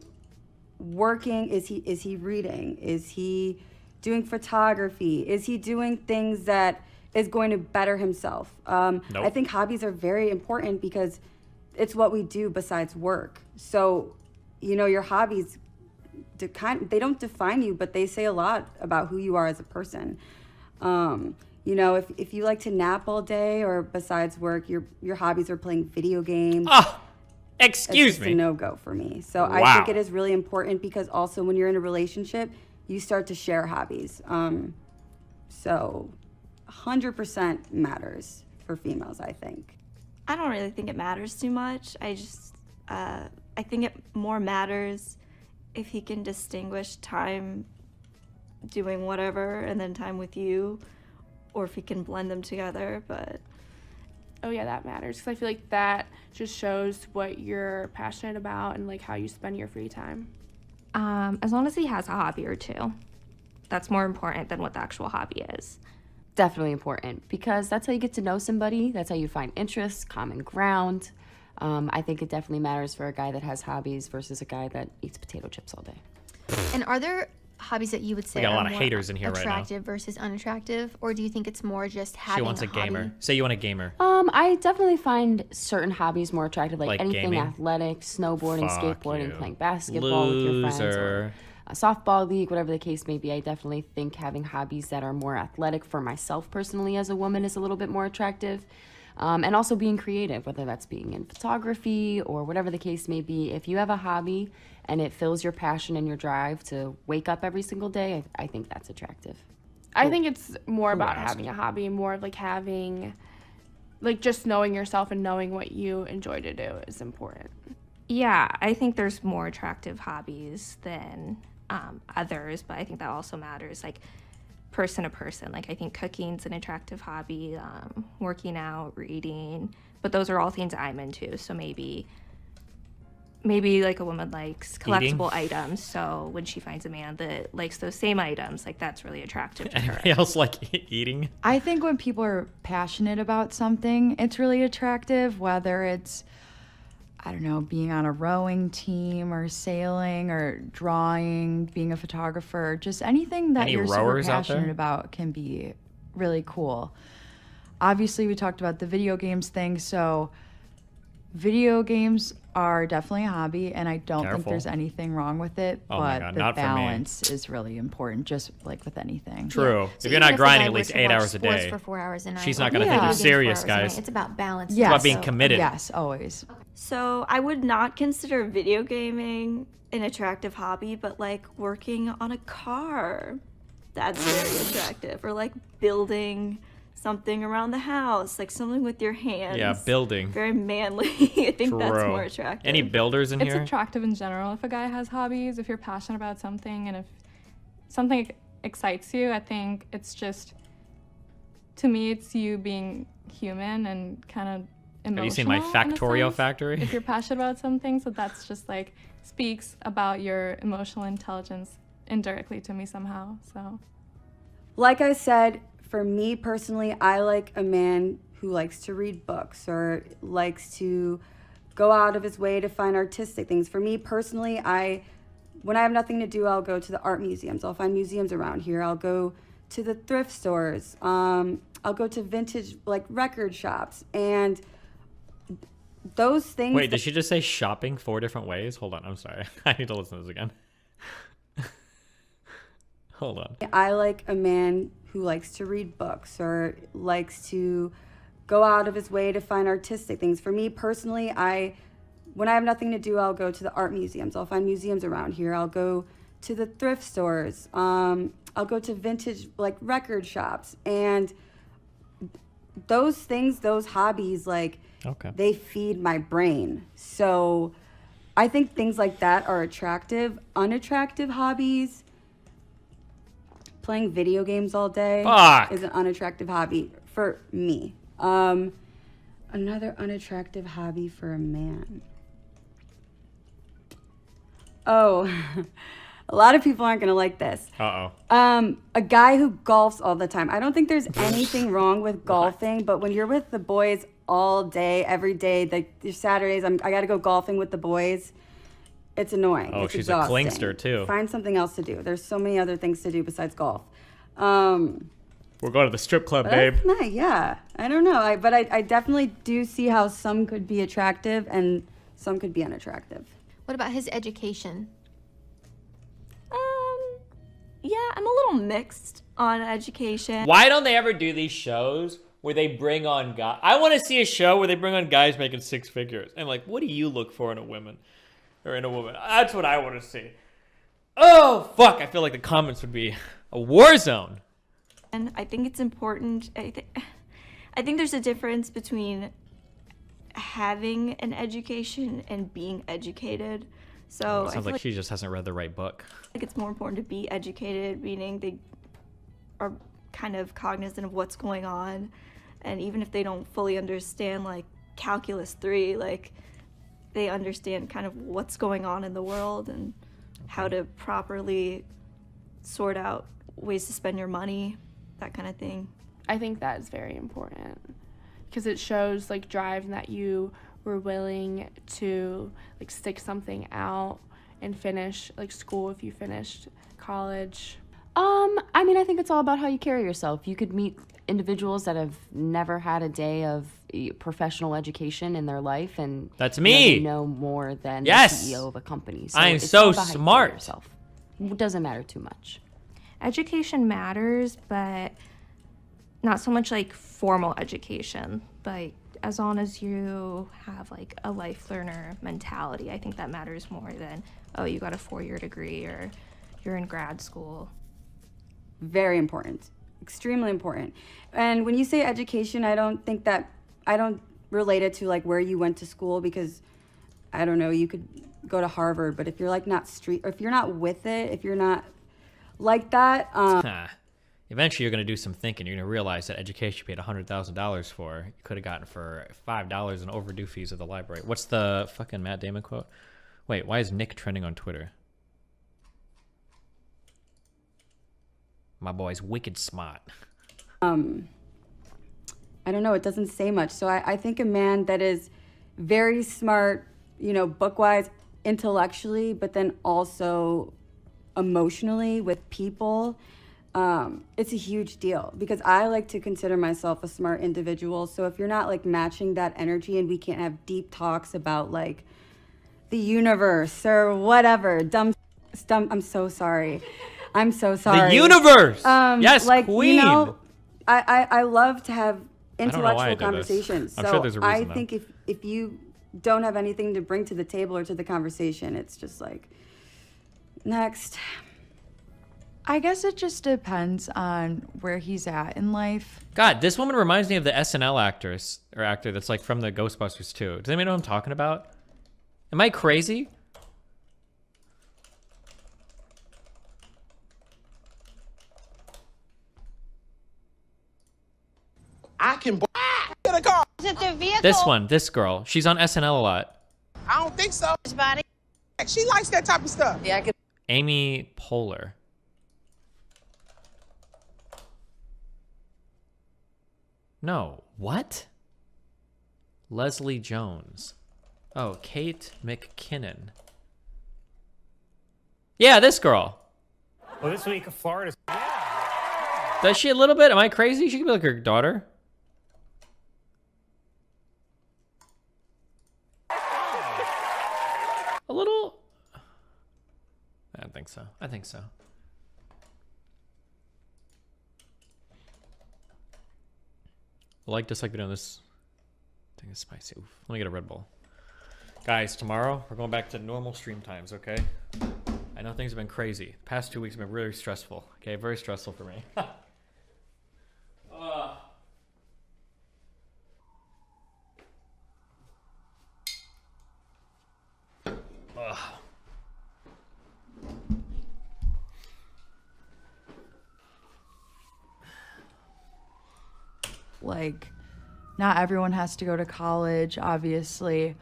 working? Is he reading? Is he doing photography? Is he doing things that is going to better himself? Nope. I think hobbies are very important because it's what we do besides work. So, you know, your hobbies, they don't define you, but they say a lot about who you are as a person. You know, if you like to nap all day or besides work, your hobbies are playing video games. Oh, excuse it's me. It's a no-go for me. So Wow. I think it is really important because also when you're in a relationship, you start to share hobbies. So 100% matters for females, I think. I don't really think it matters too much. I think it more matters if he can distinguish time doing whatever and then time with you, or if he can blend them together. But oh yeah, that matters, because I feel like that just shows what you're passionate about and like how you spend your free time. As long as he has a hobby or two, that's more important than what the actual hobby is. Definitely important, because that's how you get to know somebody. That's how you find interests, common ground. I think it definitely matters for a guy that has hobbies versus a guy that eats potato chips all day. And are there hobbies that you would say We got a are lot of more haters in here right now. attractive versus unattractive, or do you think it's more just having She wants a gamer. hobby? Say you want a gamer. I definitely find certain hobbies more attractive, like anything gaming? athletic, snowboarding, Fuck skateboarding, you. playing basketball with your friends, or Loser. a softball league, whatever the case may be. I definitely think having hobbies that are more athletic for myself personally as a woman is a little bit more attractive. And also being creative, whether that's being in photography or whatever the case may be. If you have a hobby and it fills your passion and your drive to wake up every single day, I think that's attractive. I think it's more about asked? having a hobby, more of like having, like just knowing yourself and knowing what you enjoy to do is important. Yeah, I think there's more attractive hobbies than others, but I think that also matters, like person to person. Like I think cooking's an attractive hobby, working out, reading, but those are all things I'm into. So maybe like a woman likes collectible items, so when she finds a man that likes those same items, like that's really attractive to her. Anybody else like eating? I think when people are passionate about something, it's really attractive, whether it's, I don't know, being on a rowing team or sailing or drawing, being a photographer, just anything that Any you're super rowers out there? passionate about can be really cool. Obviously, we talked about the video games thing, so video games are definitely a hobby, and I don't think Careful. there's anything wrong with it, Oh my but God, the not for me. balance is really important, just like with anything. True. So If you're even not a grinding guy at least were to 8 watch hours a sports day, for 4 hours a night, she's or not gonna play think you're video games for serious, 4 hours a night, guys. It's about balance. It's about Yes. being committed. Yes, always. so I would not consider video gaming an attractive hobby, but like working on a car, that's very attractive. Or like building something around the house, like something with your hands. Yeah, building. Very manly. I think that's True. more attractive. Any builders in It's here? attractive in general if a guy has hobbies, if you're passionate about something, and if something excites you. I think it's just, to me, it's you being human and kind of emotional. Have you seen my in a Factorio sense, Factory? If you're passionate about something, so that's just like speaks about your emotional intelligence indirectly to me somehow. So Like I said, for me personally, I like a man who likes to read books or likes to go out of his way to find artistic things. For me personally, when I have nothing to do, I'll go to the art museums. I'll find museums around here. I'll go to the thrift stores. I'll go to vintage like record shops, and those things. Wait, did she just say shopping 4 different ways? Hold on, I'm sorry. I need to listen to this again. Hold on. I like a man who likes to read books or likes to go out of his way to find artistic things. For me personally, when I have nothing to do, I'll go to the art museums. I'll find museums around here. I'll go to the thrift stores. I'll go to vintage like record shops, and those things, those hobbies, like they feed my brain. So I think things like that are attractive. Unattractive hobbies, playing video games all day is an unattractive hobby for me. Another unattractive hobby for a man. Oh, a lot of people aren't gonna like this. A guy who golfs all the time. I don't think there's anything wrong with golfing, but when you're with the boys all day, every day, your Saturdays, I gotta go golfing with the boys. It's annoying. Oh, it's she's exhausting. a clingster too. Find something else to do. There's so many other things to do besides golf. We're going to the strip club, babe. That's nice, yeah. I don't know, but I definitely do see how some could be attractive and some could be unattractive. What about his education? Yeah, I'm a little mixed on education. Why don't they ever do these shows where they bring on guys? I want to see a show where they bring on guys making 6 figures. And like, what do you look for in a woman? Or in a woman? That's what I want to see. Oh, fuck. I feel like the comments would be a war zone. And I think it's important. I think there's a difference between having an education and being educated. So It sounds like she just hasn't read the right book. I think it's more important to be educated, meaning they are kind of cognizant of what's going on. And even if they don't fully understand like calculus 3, like they understand kind of what's going on in the world and how to properly sort out ways to spend your money, that kind of thing. I think that is very important because it shows like drive and that you were willing to like stick something out and finish like school if you finished college. I mean, I think it's all about how you carry yourself. You could meet individuals that have never had a day of professional education in their life, and that's me. They know more than the CEO of a company. So I am it's so all about how you carry smart. yourself. It doesn't matter too much. Education matters, but not so much like formal education. Like as long as you have like a life learner mentality, I think that matters more than, oh, you got a 4-year degree or you're in grad school. Very important. Extremely important. And when you say education, I don't relate it to like where you went to school, because I don't know, you could go to Harvard, but if you're like not or if you're not with it, if you're not like that, eventually you're going to do some thinking. You're going to realize that education you paid $100,000 for, you could have gotten for $5 in overdue fees at the library. What's the fucking Matt Damon quote? Wait, why is Nick trending on Twitter? My boy's wicked smart. I don't know, it doesn't say much. So I think a man that is very smart, you know, book-wise, intellectually, but then also emotionally with people, it's a huge deal, because I like to consider myself a smart individual. So if you're not like matching that energy and we can't have deep talks about like the universe or whatever, I'm so sorry. I'm so sorry. The universe! Yes, like, queen! You know, I love to have intellectual conversations. I'm so sure there's a reason, I think if you don't have anything to bring to the table or to the conversation, it's just like, next. I guess it just depends on where he's at in life. God, this woman reminds me of the SNL actor that's like from the Ghostbusters too. Does anybody know what I'm talking about? Am I crazy? I can get a car. Is it the vehicle? This one, this girl. She's on SNL a lot. I don't think so. Body. She likes that type of stuff. Yeah, I can. Amy Poehler. No, what? Leslie Jones. Oh, Kate McKinnon. Yeah, this girl. Well, this week, Florida. Does she a little bit? Am I crazy? She could be like her daughter. A little. I don't think so. I think so. dislike doing this. I think it's spicy. Oof. Let me get a Red Bull. Guys, tomorrow we're going back to normal stream times, okay? I know things have been crazy. The past 2 weeks have been really stressful. Okay, very stressful for me. Like, not everyone has to go to college, obviously.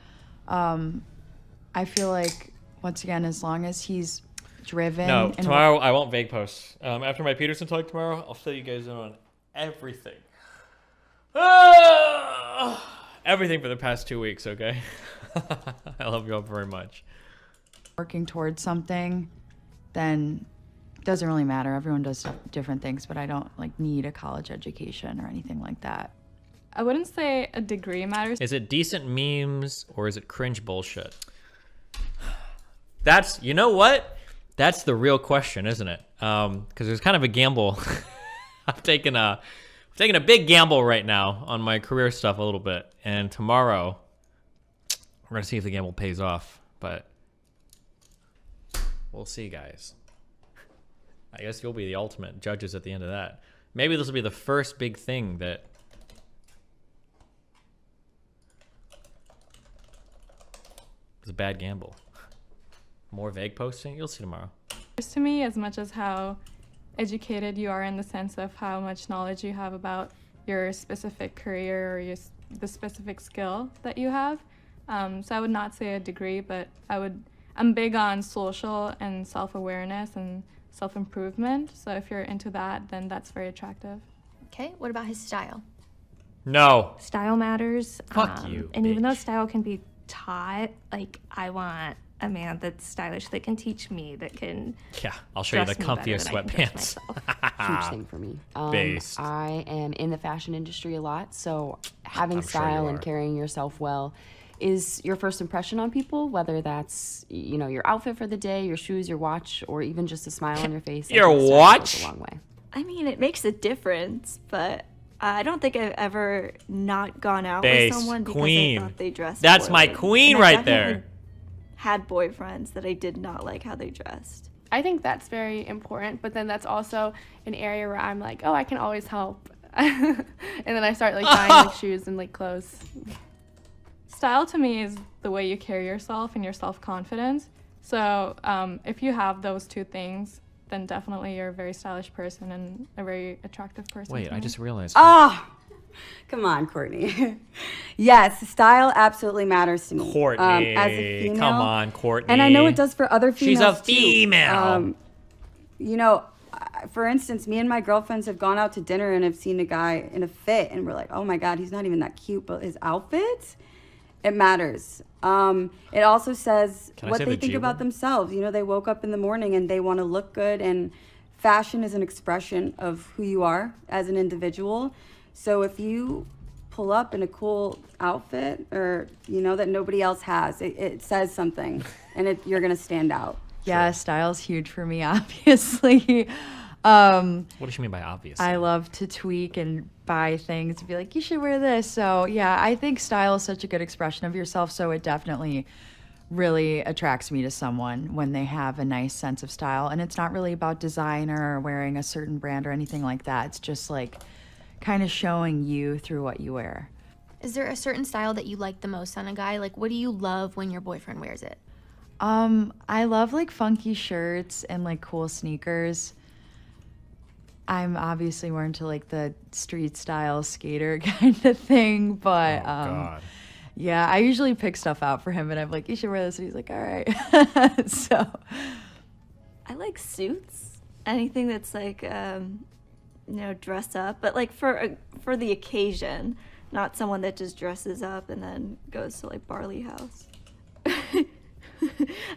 I feel like, once again, as long as he's driven. No, and tomorrow I won't vague post. After my Peterson talk tomorrow, I'll fill you guys in on everything. Everything for the past 2 weeks, okay? I love you all very much. working towards something, then it doesn't really matter. Everyone does different things, but I don't like need a college education or anything like that. I wouldn't say a degree matters. Is it decent memes or is it cringe bullshit? That's, you know what? That's the real question, isn't it? Because there's kind of a gamble. I'm taking a big gamble right now on my career stuff a little bit. And tomorrow, we're going to see if the gamble pays off. But we'll see, guys. I guess you'll be the ultimate judges at the end of that. Maybe this will be the first big thing that... It's a bad gamble. More vague posting? You'll see tomorrow. To me, as much as how educated you are in the sense of how much knowledge you have about your specific career or the specific skill that you have. So I would not say a degree, but I'm big on social and self-awareness and self-improvement. So if you're into that, then that's very attractive. Okay, what about his style? No. Style matters. Fuck you, And even though style can be taught, like, I want a man that's stylish, that can teach me, that can... Yeah, I'll show you the comfiest sweatpants. Huge thing for me. Based. I am in the fashion industry a lot, so having I'm sure style you and are. carrying yourself well is your first impression on people, whether that's, you know, your outfit for the day, your shoes, your watch, or even just a smile on your face. Your I think style watch? goes a long way. I mean, it makes a difference, but I don't think I've ever not gone out Base with someone because queen. I thought they dressed That's my poorly. queen And I right there. definitely had boyfriends that I did not like how they dressed. I think that's very important, but then that's also an area where I'm like, oh, I can always help. And then I start like buying like shoes and like clothes. Style to me is the way you carry yourself and your self-confidence. So if you have those two things, then definitely you're a very stylish person and a very attractive person. Wait, to I me. just realized. Oh, come on, Courtney. Yes, style absolutely matters to me. Courtney, as a female, come on, Courtney. and I know it does for other She's females a female. too. You know, for instance, me and my girlfriends have gone out to dinner and have seen a guy in a fit, and we're like, oh my God, he's not even that cute, but his outfit, it matters. It also says Can I what say they the think G about word? themselves. You know, they woke up in the morning and they want to look good, and fashion is an expression of who you are as an individual. So if you pull up in a cool outfit, or you know that nobody else has, it says something, and you're gonna stand out. Yeah, style's huge for me, obviously. What does she mean by obvious? I love to tweak and buy things and be like, you should wear this. So yeah, I think style is such a good expression of yourself. So it definitely really attracts me to someone when they have a nice sense of style. And it's not really about designer or wearing a certain brand or anything like that. It's just like kind of showing you through what you wear. Is there a certain style that you like the most on a guy? Like, what do you love when your boyfriend wears it? I love like funky shirts and like cool sneakers. I'm obviously more into like the street style skater kind of thing, but God. yeah, I usually pick stuff out for him and I'm like, you should wear this, and he's like, all right. So I like suits. Anything that's like, dress up, but like for the occasion, not someone that just dresses up and then goes to like Barley House.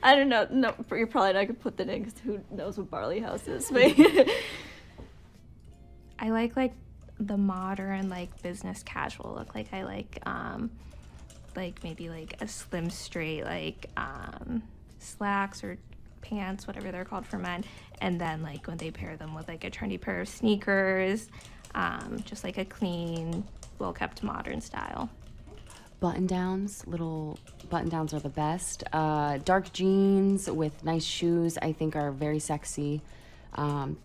I don't know. No, you're probably not gonna put that in because who knows what Barley House is. But I like the modern, like, business casual look. Like, I like maybe like a slim straight, like slacks or pants, whatever they're called for men, and then like when they pair them with like a trendy pair of sneakers. Just like a clean, well-kept modern style. Button-downs, little button-downs are the best. Dark jeans with nice shoes, I think, are very sexy.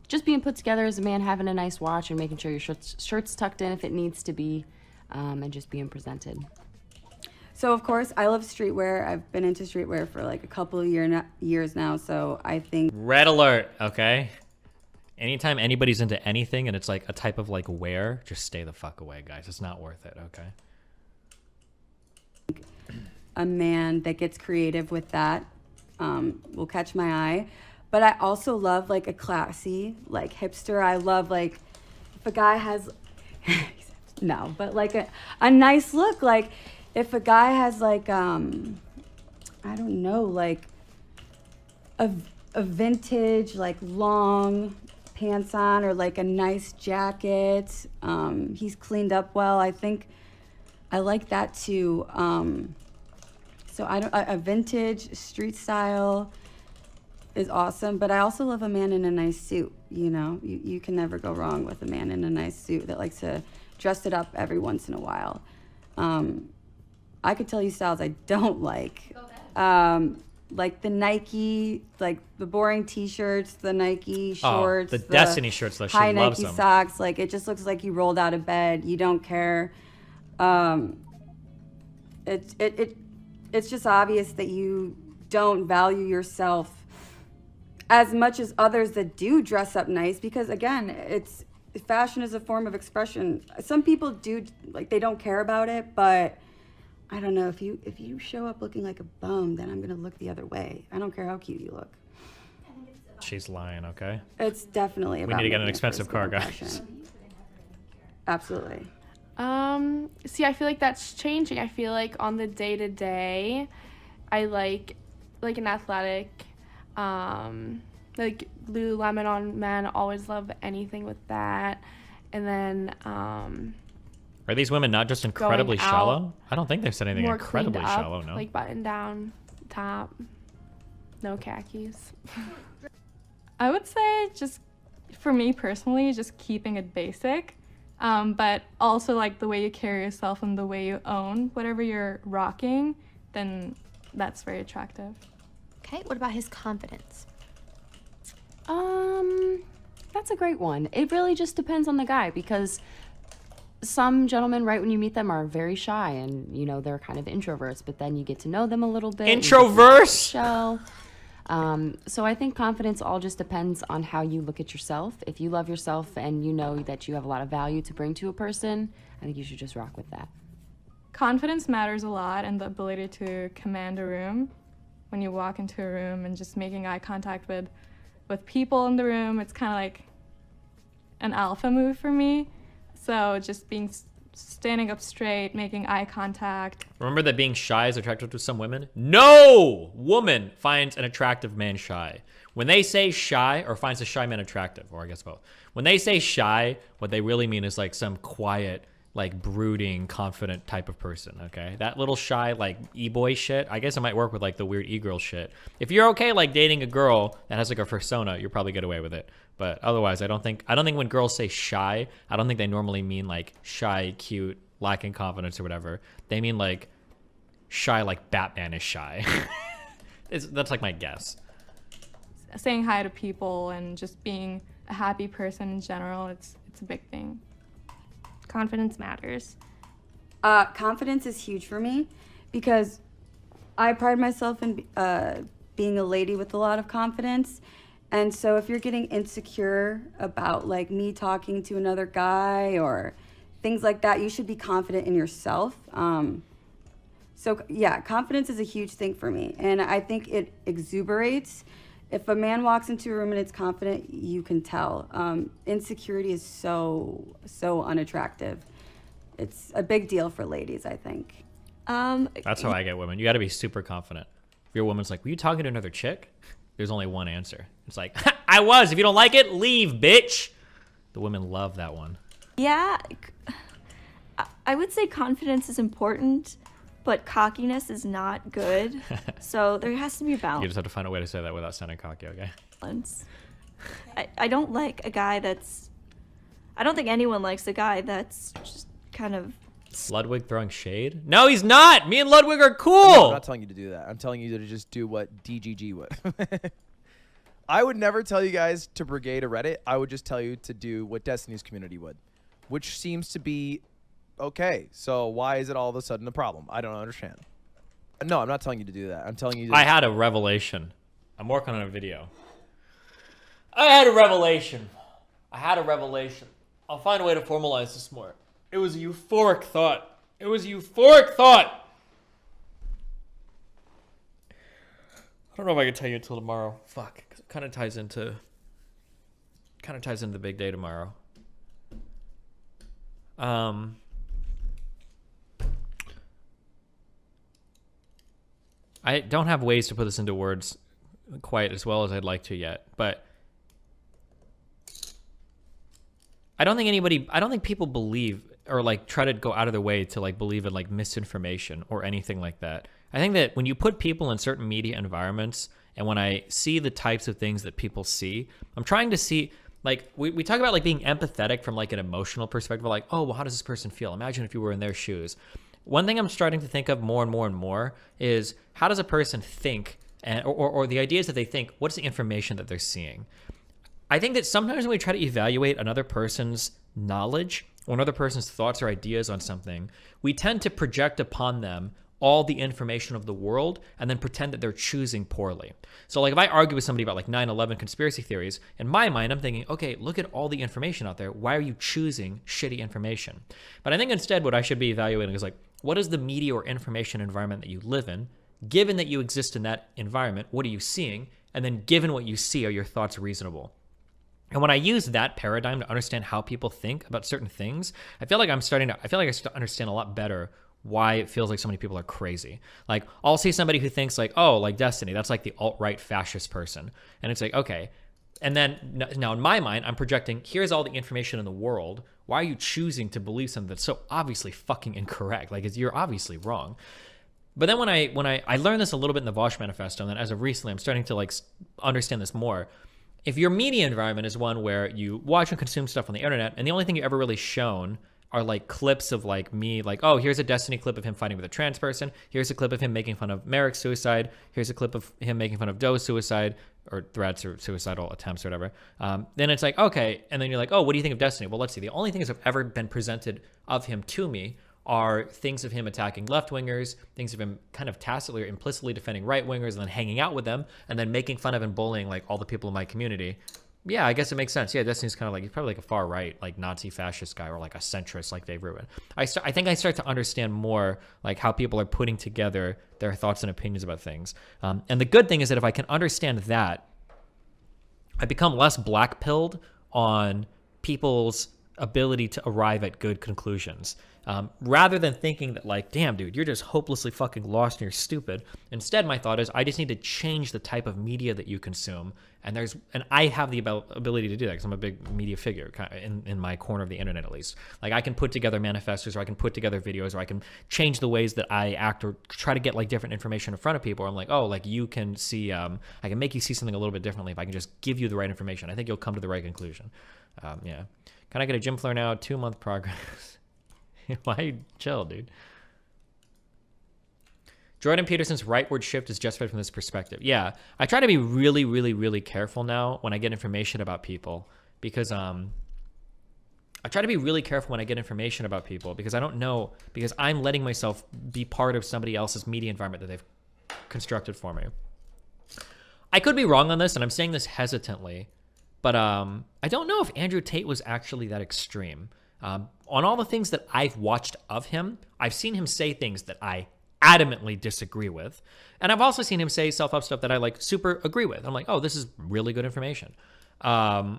Just being put together as a man, having a nice watch and making sure your shirt's tucked in if it needs to be, and just being presented. So of course, I love streetwear. I've been into streetwear for like a couple of years now, so I think... Red alert, okay? Anytime anybody's into anything and it's like a type of like wear, just stay the fuck away, guys. It's not worth it, okay? A man that gets creative with that will catch my eye. But I also love like a classy, like hipster. I love like if a guy has, no, but like a nice look. Like if a guy has like, I don't know, like a vintage, like long pants on, or like a nice jacket. He's cleaned up well. I think I like that too. So a vintage street style is awesome, but I also love a man in a nice suit. You know, you can never go wrong with a man in a nice suit that likes to dress it up every once in a while. I could tell you styles I don't like. Like the Nike, like the boring t-shirts, the Nike shorts, the Destiny shirts, though. She high loves Nike them. socks. Like it just looks like you rolled out of bed. You don't care. It's just obvious that you don't value yourself as much as others that do dress up nice, because again, fashion is a form of expression. Some people do, like, they don't care about it, but I don't know, if you show up looking like a bum, then I'm gonna look the other way. I don't care how cute you look. She's lying, okay? It's definitely about We need to get an making a expensive car, personal guys. impression. Absolutely. See, I feel like that's changing. I feel like on the day-to-day, I like an athletic, like Lululemon on men, always love anything with that. And then, Are these women not just incredibly going out, shallow? I don't think they've said anything more incredibly cleaned up, shallow, no. like button down, top, no khakis. I would say just, for me personally, just keeping it basic. But also like the way you carry yourself and the way you own whatever you're rocking, then that's very attractive. Okay, what about his confidence? That's a great one. It really just depends on the guy, because some gentlemen, right when you meet them, are very shy and, you know, they're kind of introverts, but then you get to know them a little bit. Introverse? Shell. So I think confidence all just depends on how you look at yourself. If you love yourself and you know that you have a lot of value to bring to a person, I think you should just rock with that. Confidence matters a lot, and the ability to command a room. When you walk into a room and just making eye contact with people in the room, it's kind of like an alpha move for me. So just standing up straight, making eye contact. Remember that being shy is attractive to some women? No woman finds an attractive man shy. When they say shy, or finds a shy man attractive, or I guess both. When they say shy, what they really mean is like some quiet, like brooding, confident type of person, okay? That little shy, like e-boy shit, I guess it might work with like the weird e-girl shit. If you're okay like dating a girl that has like a persona, you'll probably get away with it. But otherwise, I don't think when girls say shy, I don't think they normally mean like shy, cute, lacking confidence or whatever. They mean like shy like Batman is shy. That's like my guess. Saying hi to people and just being a happy person in general, it's a big thing. Confidence matters. Confidence is huge for me because I pride myself in being a lady with a lot of confidence. And so if you're getting insecure about like me talking to another guy or things like that, you should be confident in yourself. So yeah, confidence is a huge thing for me. And I think it exuberates. If a man walks into a room and it's confident, you can tell. Insecurity is so unattractive. It's a big deal for ladies, I think. That's how I get women. You got to be super confident. If your woman's like, were you talking to another chick? There's only one answer. It's like, I was. If you don't like it, leave, bitch. The women love that one. Yeah, I would say confidence is important, but cockiness is not good. So there has to be a balance. You just have to find a way to say that without sounding cocky, okay? I don't like a guy that's I don't think anyone likes the guy that's just kind of... Ludwig throwing shade? No, he's not! Me and Ludwig are cool! No, I'm not telling you to do that. I'm telling you to just do what DGG would. I would never tell you guys to brigade a Reddit. I would just tell you to do what Destiny's community would, which seems to be okay. So why is it all of a sudden a problem? I don't understand. No, I'm not telling you to do that. I'm telling you to... I had a revelation. I'm working on a video. I had a revelation. I'll find a way to formalize this more. It was a euphoric thought. I don't know if I can tell you until tomorrow. Fuck, 'cause it kind of ties into the big day tomorrow. I don't have ways to put this into words quite as well as I'd like to yet, but I don't think people believe or like try to go out of their way to like believe in like misinformation or anything like that. I think that when you put people in certain media environments, and when I see the types of things that people see, I'm trying to see, like, we talk about like being empathetic from like an emotional perspective, like, oh, well, how does this person feel? Imagine if you were in their shoes. One thing I'm starting to think of more and more and more is how does a person think, and or the ideas that they think, what's the information that they're seeing? I think that sometimes when we try to evaluate another person's knowledge or another person's thoughts or ideas on something, we tend to project upon them all the information of the world and then pretend that they're choosing poorly. So like if I argue with somebody about like 9/11 conspiracy theories, in my mind, I'm thinking, okay, look at all the information out there. Why are you choosing shitty information? But I think instead what I should be evaluating is like, what is the media or information environment that you live in? Given that you exist in that environment, what are you seeing? And then given what you see, are your thoughts reasonable? And when I use that paradigm to understand how people think about certain things, I feel like I start to understand a lot better why it feels like so many people are crazy. Like I'll see somebody who thinks like, oh, like Destiny, that's like the alt-right fascist person. And it's like, okay. And then now in my mind, I'm projecting, here's all the information in the world. Why are you choosing to believe something that's so obviously fucking incorrect? Like you're obviously wrong. But then when I learned this a little bit in the Vosh Manifesto, and then as of recently, I'm starting to like understand this more. If your media environment is one where you watch and consume stuff on the internet, and the only thing you're ever really shown are like clips of like me, like, oh, here's a Destiny clip of him fighting with a trans person. Here's a clip of him making fun of Merrick's suicide. Here's a clip of him making fun of Doe's suicide or threats or suicidal attempts or whatever. Then it's like, okay. And then you're like, oh, what do you think of Destiny? Well, let's see. The only things that have ever been presented of him to me are things of him attacking left-wingers, things of him kind of tacitly or implicitly defending right-wingers and then hanging out with them and then making fun of and bullying like all the people in my community. Yeah, I guess it makes sense. Yeah, Destiny's kind of like, he's probably like a far right, like Nazi fascist guy or like a centrist like Dave Rubin. I think I start to understand more like how people are putting together their thoughts and opinions about things. And the good thing is that if I can understand that, I become less black-pilled on people's ability to arrive at good conclusions. Rather than thinking that like, damn, dude, you're just hopelessly fucking lost and you're stupid. Instead, my thought is I just need to change the type of media that you consume. And I have the ability to do that because I'm a big media figure in my corner of the internet, at least. Like I can put together manifestos or I can put together videos or I can change the ways that I act or try to get like different information in front of people. I'm like, oh, like you can see, I can make you see something a little bit differently if I can just give you the right information. I think you'll come to the right conclusion. Yeah. Can I get a gym floor now? 2-month progress. Why chill, dude? Jordan Peterson's rightward shift is justified from this perspective. Yeah, I try to be really, really, really careful now when I get information about people because I try to be really careful when I get information about people because I don't know, because I'm letting myself be part of somebody else's media environment that they've constructed for me. I could be wrong on this, and I'm saying this hesitantly, but I don't know if Andrew Tate was actually that extreme. On all the things that I've watched of him, I've seen him say things that I adamantly disagree with. And I've also seen him say self-help stuff that I like super agree with. I'm like, oh, this is really good information. I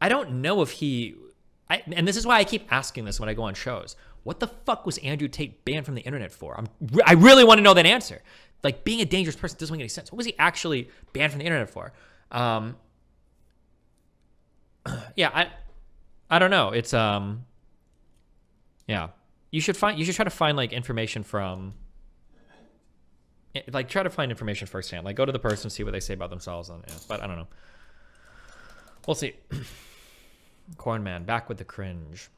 don't know if and this is why I keep asking this when I go on shows. What the fuck was Andrew Tate banned from the internet for? I really want to know that answer. Like being a dangerous person doesn't make any sense. What was he actually banned from the internet for? Yeah, I don't know. It's yeah, you should try to find like information from, like try to find information firsthand. Like go to the person, see what they say about themselves, and yeah, but I don't know. We'll see. Corn Man, back with the cringe.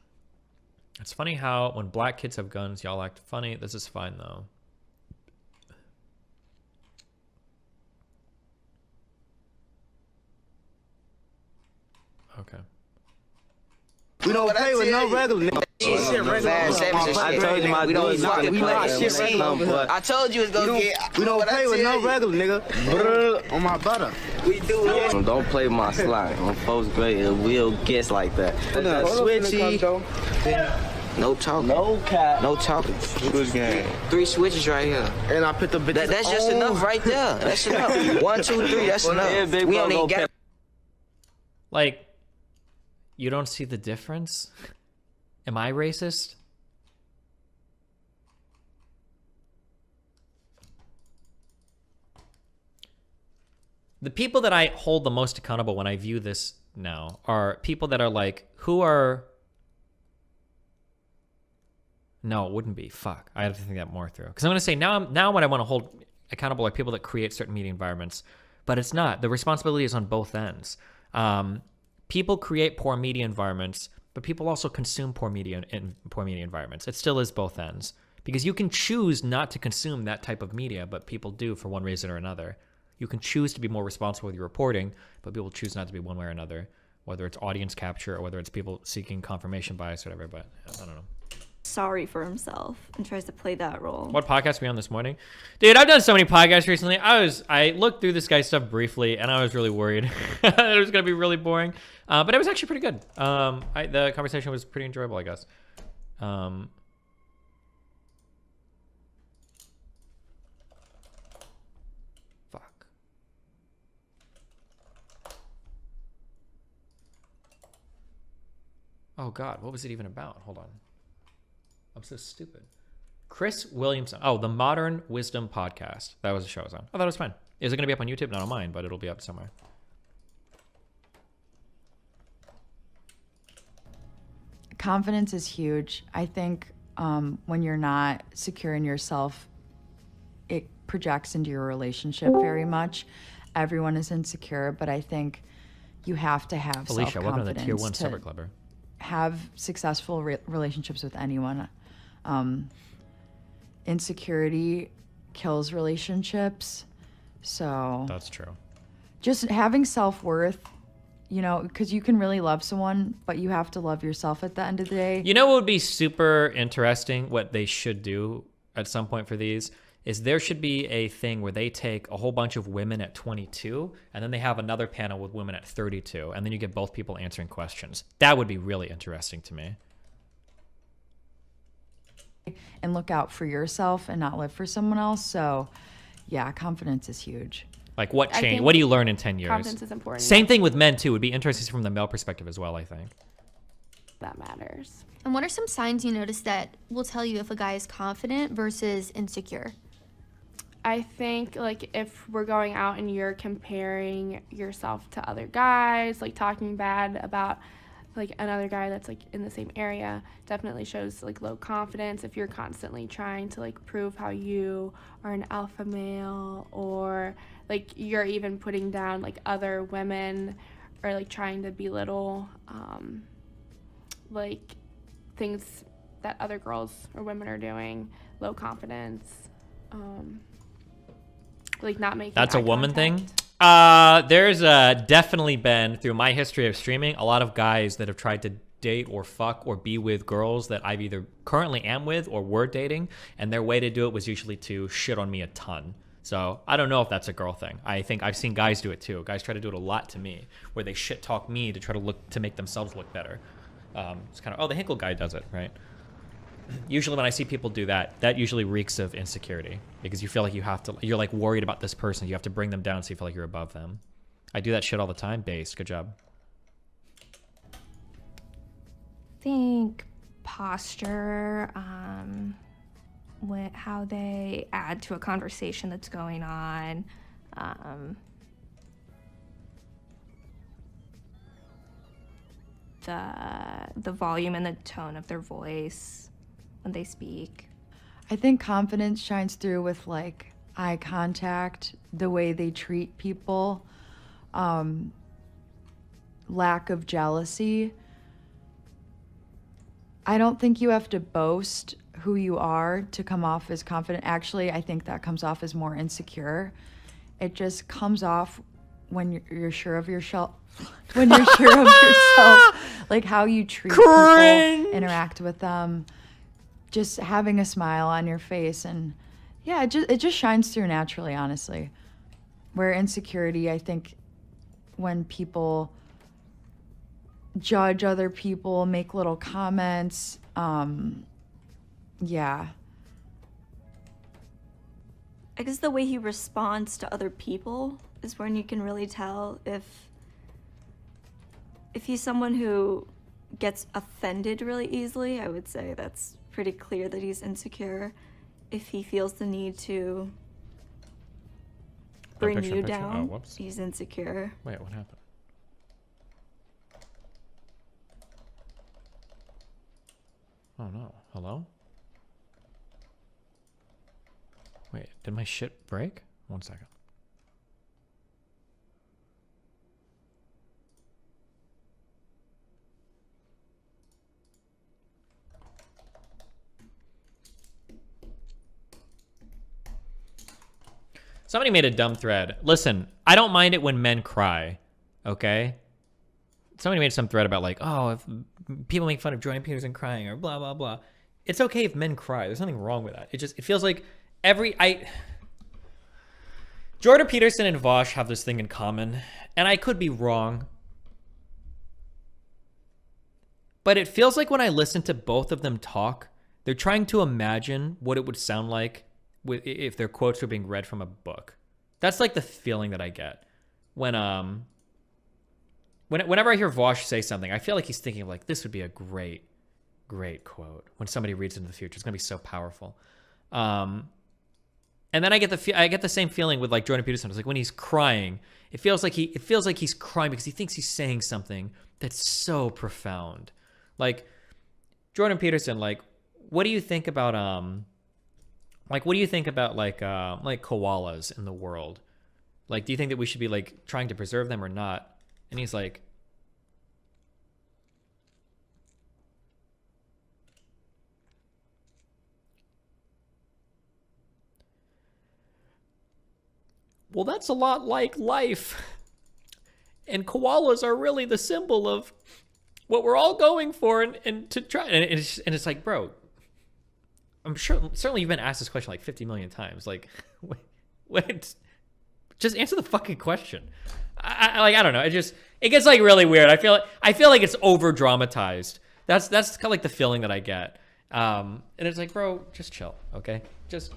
It's funny how when black kids have guns, y'all act funny. This is fine, though. Okay. We don't play with no regular nigga. I told you my dudes I told you it's gonna get. We don't play with no regular nigga. On my butter. We do it. Don't play my slide. On folks grade, it will guess like that. Switchy. No talking. No cap. No talking. Switch game. 3 switches right here. And I put the bitches. That's just enough right there. That's enough. 1, 2, 3. That's enough. We don't even get. Like, you don't see the difference? Am I racist? The people that I hold the most accountable when I view this now are people that are like, who are... No, it wouldn't be. Fuck. I have to think that more through. Because I'm going to say, now what I want to hold accountable are people that create certain media environments. But it's not. The responsibility is on both ends. People create poor media environments, but people also consume poor media environments. It still is both ends. Because you can choose not to consume that type of media, but people do for one reason or another. You can choose to be more responsible with your reporting, but people choose not to be one way or another, whether it's audience capture or whether it's people seeking confirmation bias or whatever, but I don't know. Sorry for himself and tries to play that role. What podcast were we on this morning? Dude, I've done so many podcasts recently. I looked through this guy's stuff briefly, and I was really worried that it was going to be really boring. But it was actually pretty good. The conversation was pretty enjoyable, I guess. Fuck. Oh, God. What was it even about? Hold on. I'm so stupid. Chris Williamson. Oh, the Modern Wisdom Podcast. That was the show I was on. Oh, that was fine. Is it going to be up on YouTube? Not on mine, but it'll be up somewhere. Confidence is huge. I think when you're not secure in yourself, it projects into your relationship very much. Everyone is insecure, but I think you have to have Alicia, welcome to the Tier 1 to Supper Clubber. have successful relationships with anyone. Insecurity kills relationships. So that's true. Just having self-worth, you know, because you can really love someone, but you have to love yourself at the end of the day. You know what would be super interesting, what they should do at some point for these, is there should be a thing where they take a whole bunch of women at 22, and then they have another panel with women at 32, and then you get both people answering questions. That would be really interesting to me. And look out for yourself and not live for someone else. So, yeah, confidence is huge. Like, what change? What do you learn in 10 years? Confidence is important. Same thing with men, too. It would be interesting from the male perspective as well, I think. That matters. And what are some signs you notice that will tell you if a guy is confident versus insecure? I think, like, if we're going out and you're comparing yourself to other guys, like, talking bad about, like, another guy that's, like, in the same area, definitely shows, like, low confidence. If you're constantly trying to, like, prove how you are an alpha male, or, like, you're even putting down, like, other women, or, like, trying to belittle, like, things that other girls or women are doing, low confidence, like, not making That's eye a woman contact. thing? There's definitely been, through my history of streaming, a lot of guys that have tried to date or fuck or be with girls that I've either currently am with or were dating, and their way to do it was usually to shit on me a ton. So I don't know if that's a girl thing. I think I've seen guys do it too. Guys try to do it a lot to me, where they shit talk me to try to make themselves look better. It's kind of, oh, the Hinkle guy does it, right? Usually when I see people do that, that usually reeks of insecurity, because you feel like you're like worried about this person. You have to bring them down so you feel like you're above them. I do that shit all the time. Base, good job. I think posture, how they add to a conversation that's going on, the volume and the tone of their voice when they speak. I think confidence shines through with, like, eye contact, the way they treat people, lack of jealousy. I don't think you have to boast who you are to come off as confident. Actually, I think that comes off as more insecure. It just comes off when you're sure of yourself. When you're sure of yourself, like how you treat people, interact with them, just having a smile on your face, and yeah, it just shines through naturally, honestly. Where insecurity, I think, when people judge other people, make little comments, yeah. I guess the way he responds to other people is when you can really tell if he's someone who gets offended really easily. I would say that's pretty clear that he's insecure. If he feels the need to bring you down, he's insecure. Wait, what happened? Oh no, hello? Wait, did my shit break? 1 second. Somebody made a dumb thread. Listen, I don't mind it when men cry, okay? Somebody made some thread about like, oh, if people make fun of Jordan Peterson crying or blah, blah, blah. It's okay if men cry. There's nothing wrong with that. It feels like Jordan Peterson and Vosh have this thing in common, and I could be wrong. But it feels like when I listen to both of them talk, they're trying to imagine what it would sound like if their quotes were being read from a book. That's like the feeling that I get whenever I hear Vosh say something. I feel like he's thinking of like, this would be a great quote when somebody reads into the future. It's gonna be so powerful. And then I get the same feeling with like Jordan Peterson. It's like when he's crying, it feels like he's crying because he thinks he's saying something that's so profound. Like Jordan Peterson, like what do you think about koalas in the world? Like, do you think that we should be like trying to preserve them or not? And he's like, well, that's a lot like life. And koalas are really the symbol of what we're all going for and to try. And it's like, bro, I'm sure, certainly you've been asked this question like 50 million times. Like, wait, just answer the fucking question. I don't know. It gets like really weird. I feel like it's over dramatized. That's kind of like the feeling that I get. And it's like, bro, just chill, okay? Just.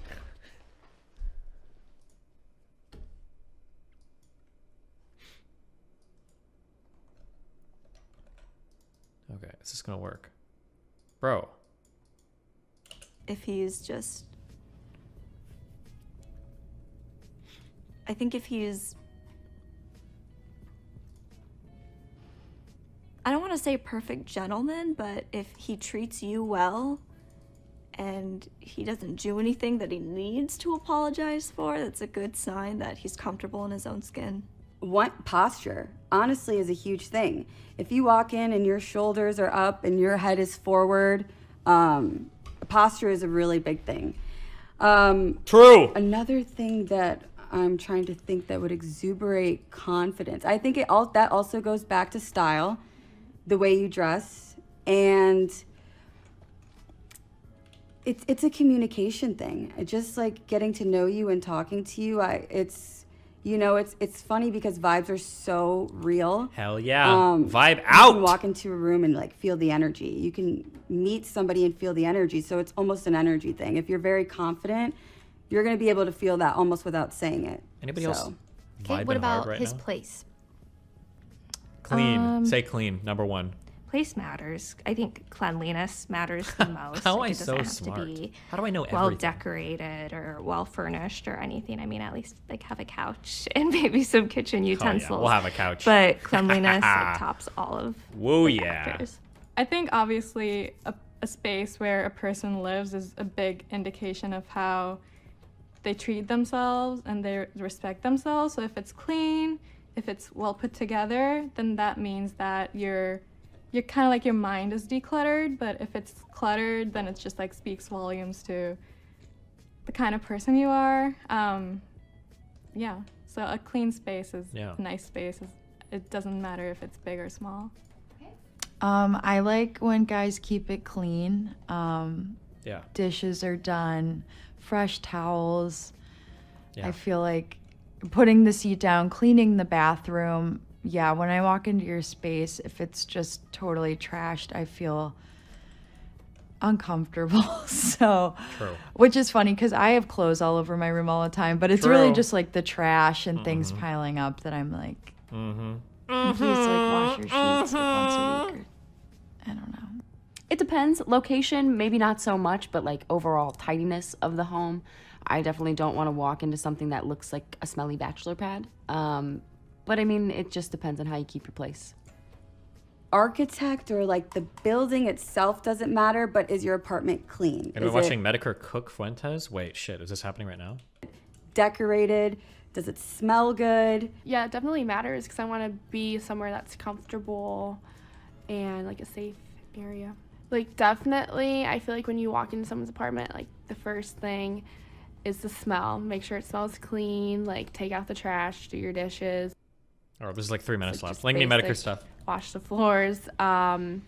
Okay, is this gonna work, bro? If he's just, I think if he's, I don't want to say perfect gentleman, but if he treats you well and he doesn't do anything that he needs to apologize for, that's a good sign that he's comfortable in his own skin. Posture, honestly, is a huge thing. If you walk in and your shoulders are up and your head is forward, posture is a really big thing. True. Another thing that I'm trying to think that would exuberate confidence, I think that also goes back to style, the way you dress, and it's a communication thing. Just like getting to know you and talking to you, it's funny because vibes are so real. Hell yeah. Vibe out. You can walk into a room and like feel the energy. You can meet somebody and feel the energy. So it's almost an energy thing. If you're very confident, you're going to be able to feel that almost without saying it. Anybody else? Okay, what about his place? Clean. Say clean. Number one. Place matters. I think cleanliness matters the most. How am I it so have smart? To be How do I know well everything? Decorated or well furnished or anything. I mean, at least like have a couch and maybe some kitchen utensils. Oh, yeah. We'll have a couch. But cleanliness like, tops all of the factors. I think obviously a space where a person lives is a big indication of how they treat themselves and they respect themselves. So if it's clean, if it's well put together, then that means that you're you're kind of like your mind is decluttered, but if it's cluttered, then it's just like speaks volumes to the kind of person you are. Yeah, so a clean space is a nice space. It doesn't matter if it's big or small. I like when guys keep it clean. Yeah. Dishes are done, fresh towels. Yeah. I feel like putting the seat down, cleaning the bathroom. Yeah, when I walk into your space, if it's just totally trashed, I feel uncomfortable. So, True. Which is funny because I have clothes all over my room all the time, but it's really just like the trash and things piling up that I'm like, you used to like wash your sheets like once a week. Or, I don't know. It depends. Location, maybe not so much, but like overall tidiness of the home. I definitely don't want to walk into something that looks like a smelly bachelor pad. But I mean, it just depends on how you keep your place. Architect or like the building itself doesn't matter, but is your apartment clean? Are we watching Medicare cook Fuentes? Wait, shit, is this happening right now? Decorated? Does it smell good? Yeah, it definitely matters because I want to be somewhere that's comfortable and like a safe area. Like definitely, I feel like when you walk into someone's apartment, like the first thing is the smell. Make sure it smells clean, like take out the trash, do your dishes. Oh, there's like 3 minutes left. Link me Medicare stuff. Wash the floors. I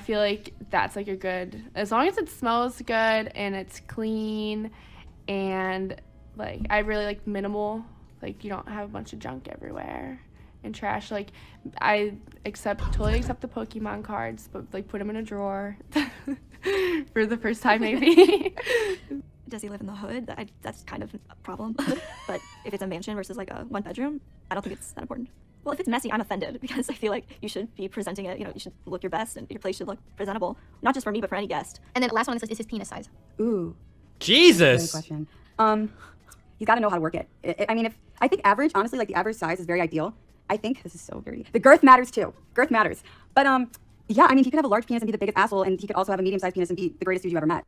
feel like that's like a good, as long as it smells good and it's clean and like I really like minimal, like you don't have a bunch of junk everywhere and trash. Like I totally accept the Pokemon cards, but like put them in a drawer for the first time maybe. Does he live in the hood? That's kind of a problem. But if it's a mansion versus like a 1 bedroom, I don't think it's that important. Well, if it's messy, I'm offended because I feel like you should be presenting it, you should look your best and your place should look presentable. Not just for me, but for any guest. And then the last one on this list is his penis size. Ooh. Jesus. Great question. He's got to know how to work it. I mean, I think average, honestly, like the average size is very ideal. I think, this is so dirty. The girth matters too. Girth matters. But yeah, I mean, he could have a large penis and be the biggest asshole, and he could also have a medium-sized penis and be the greatest dude you ever met.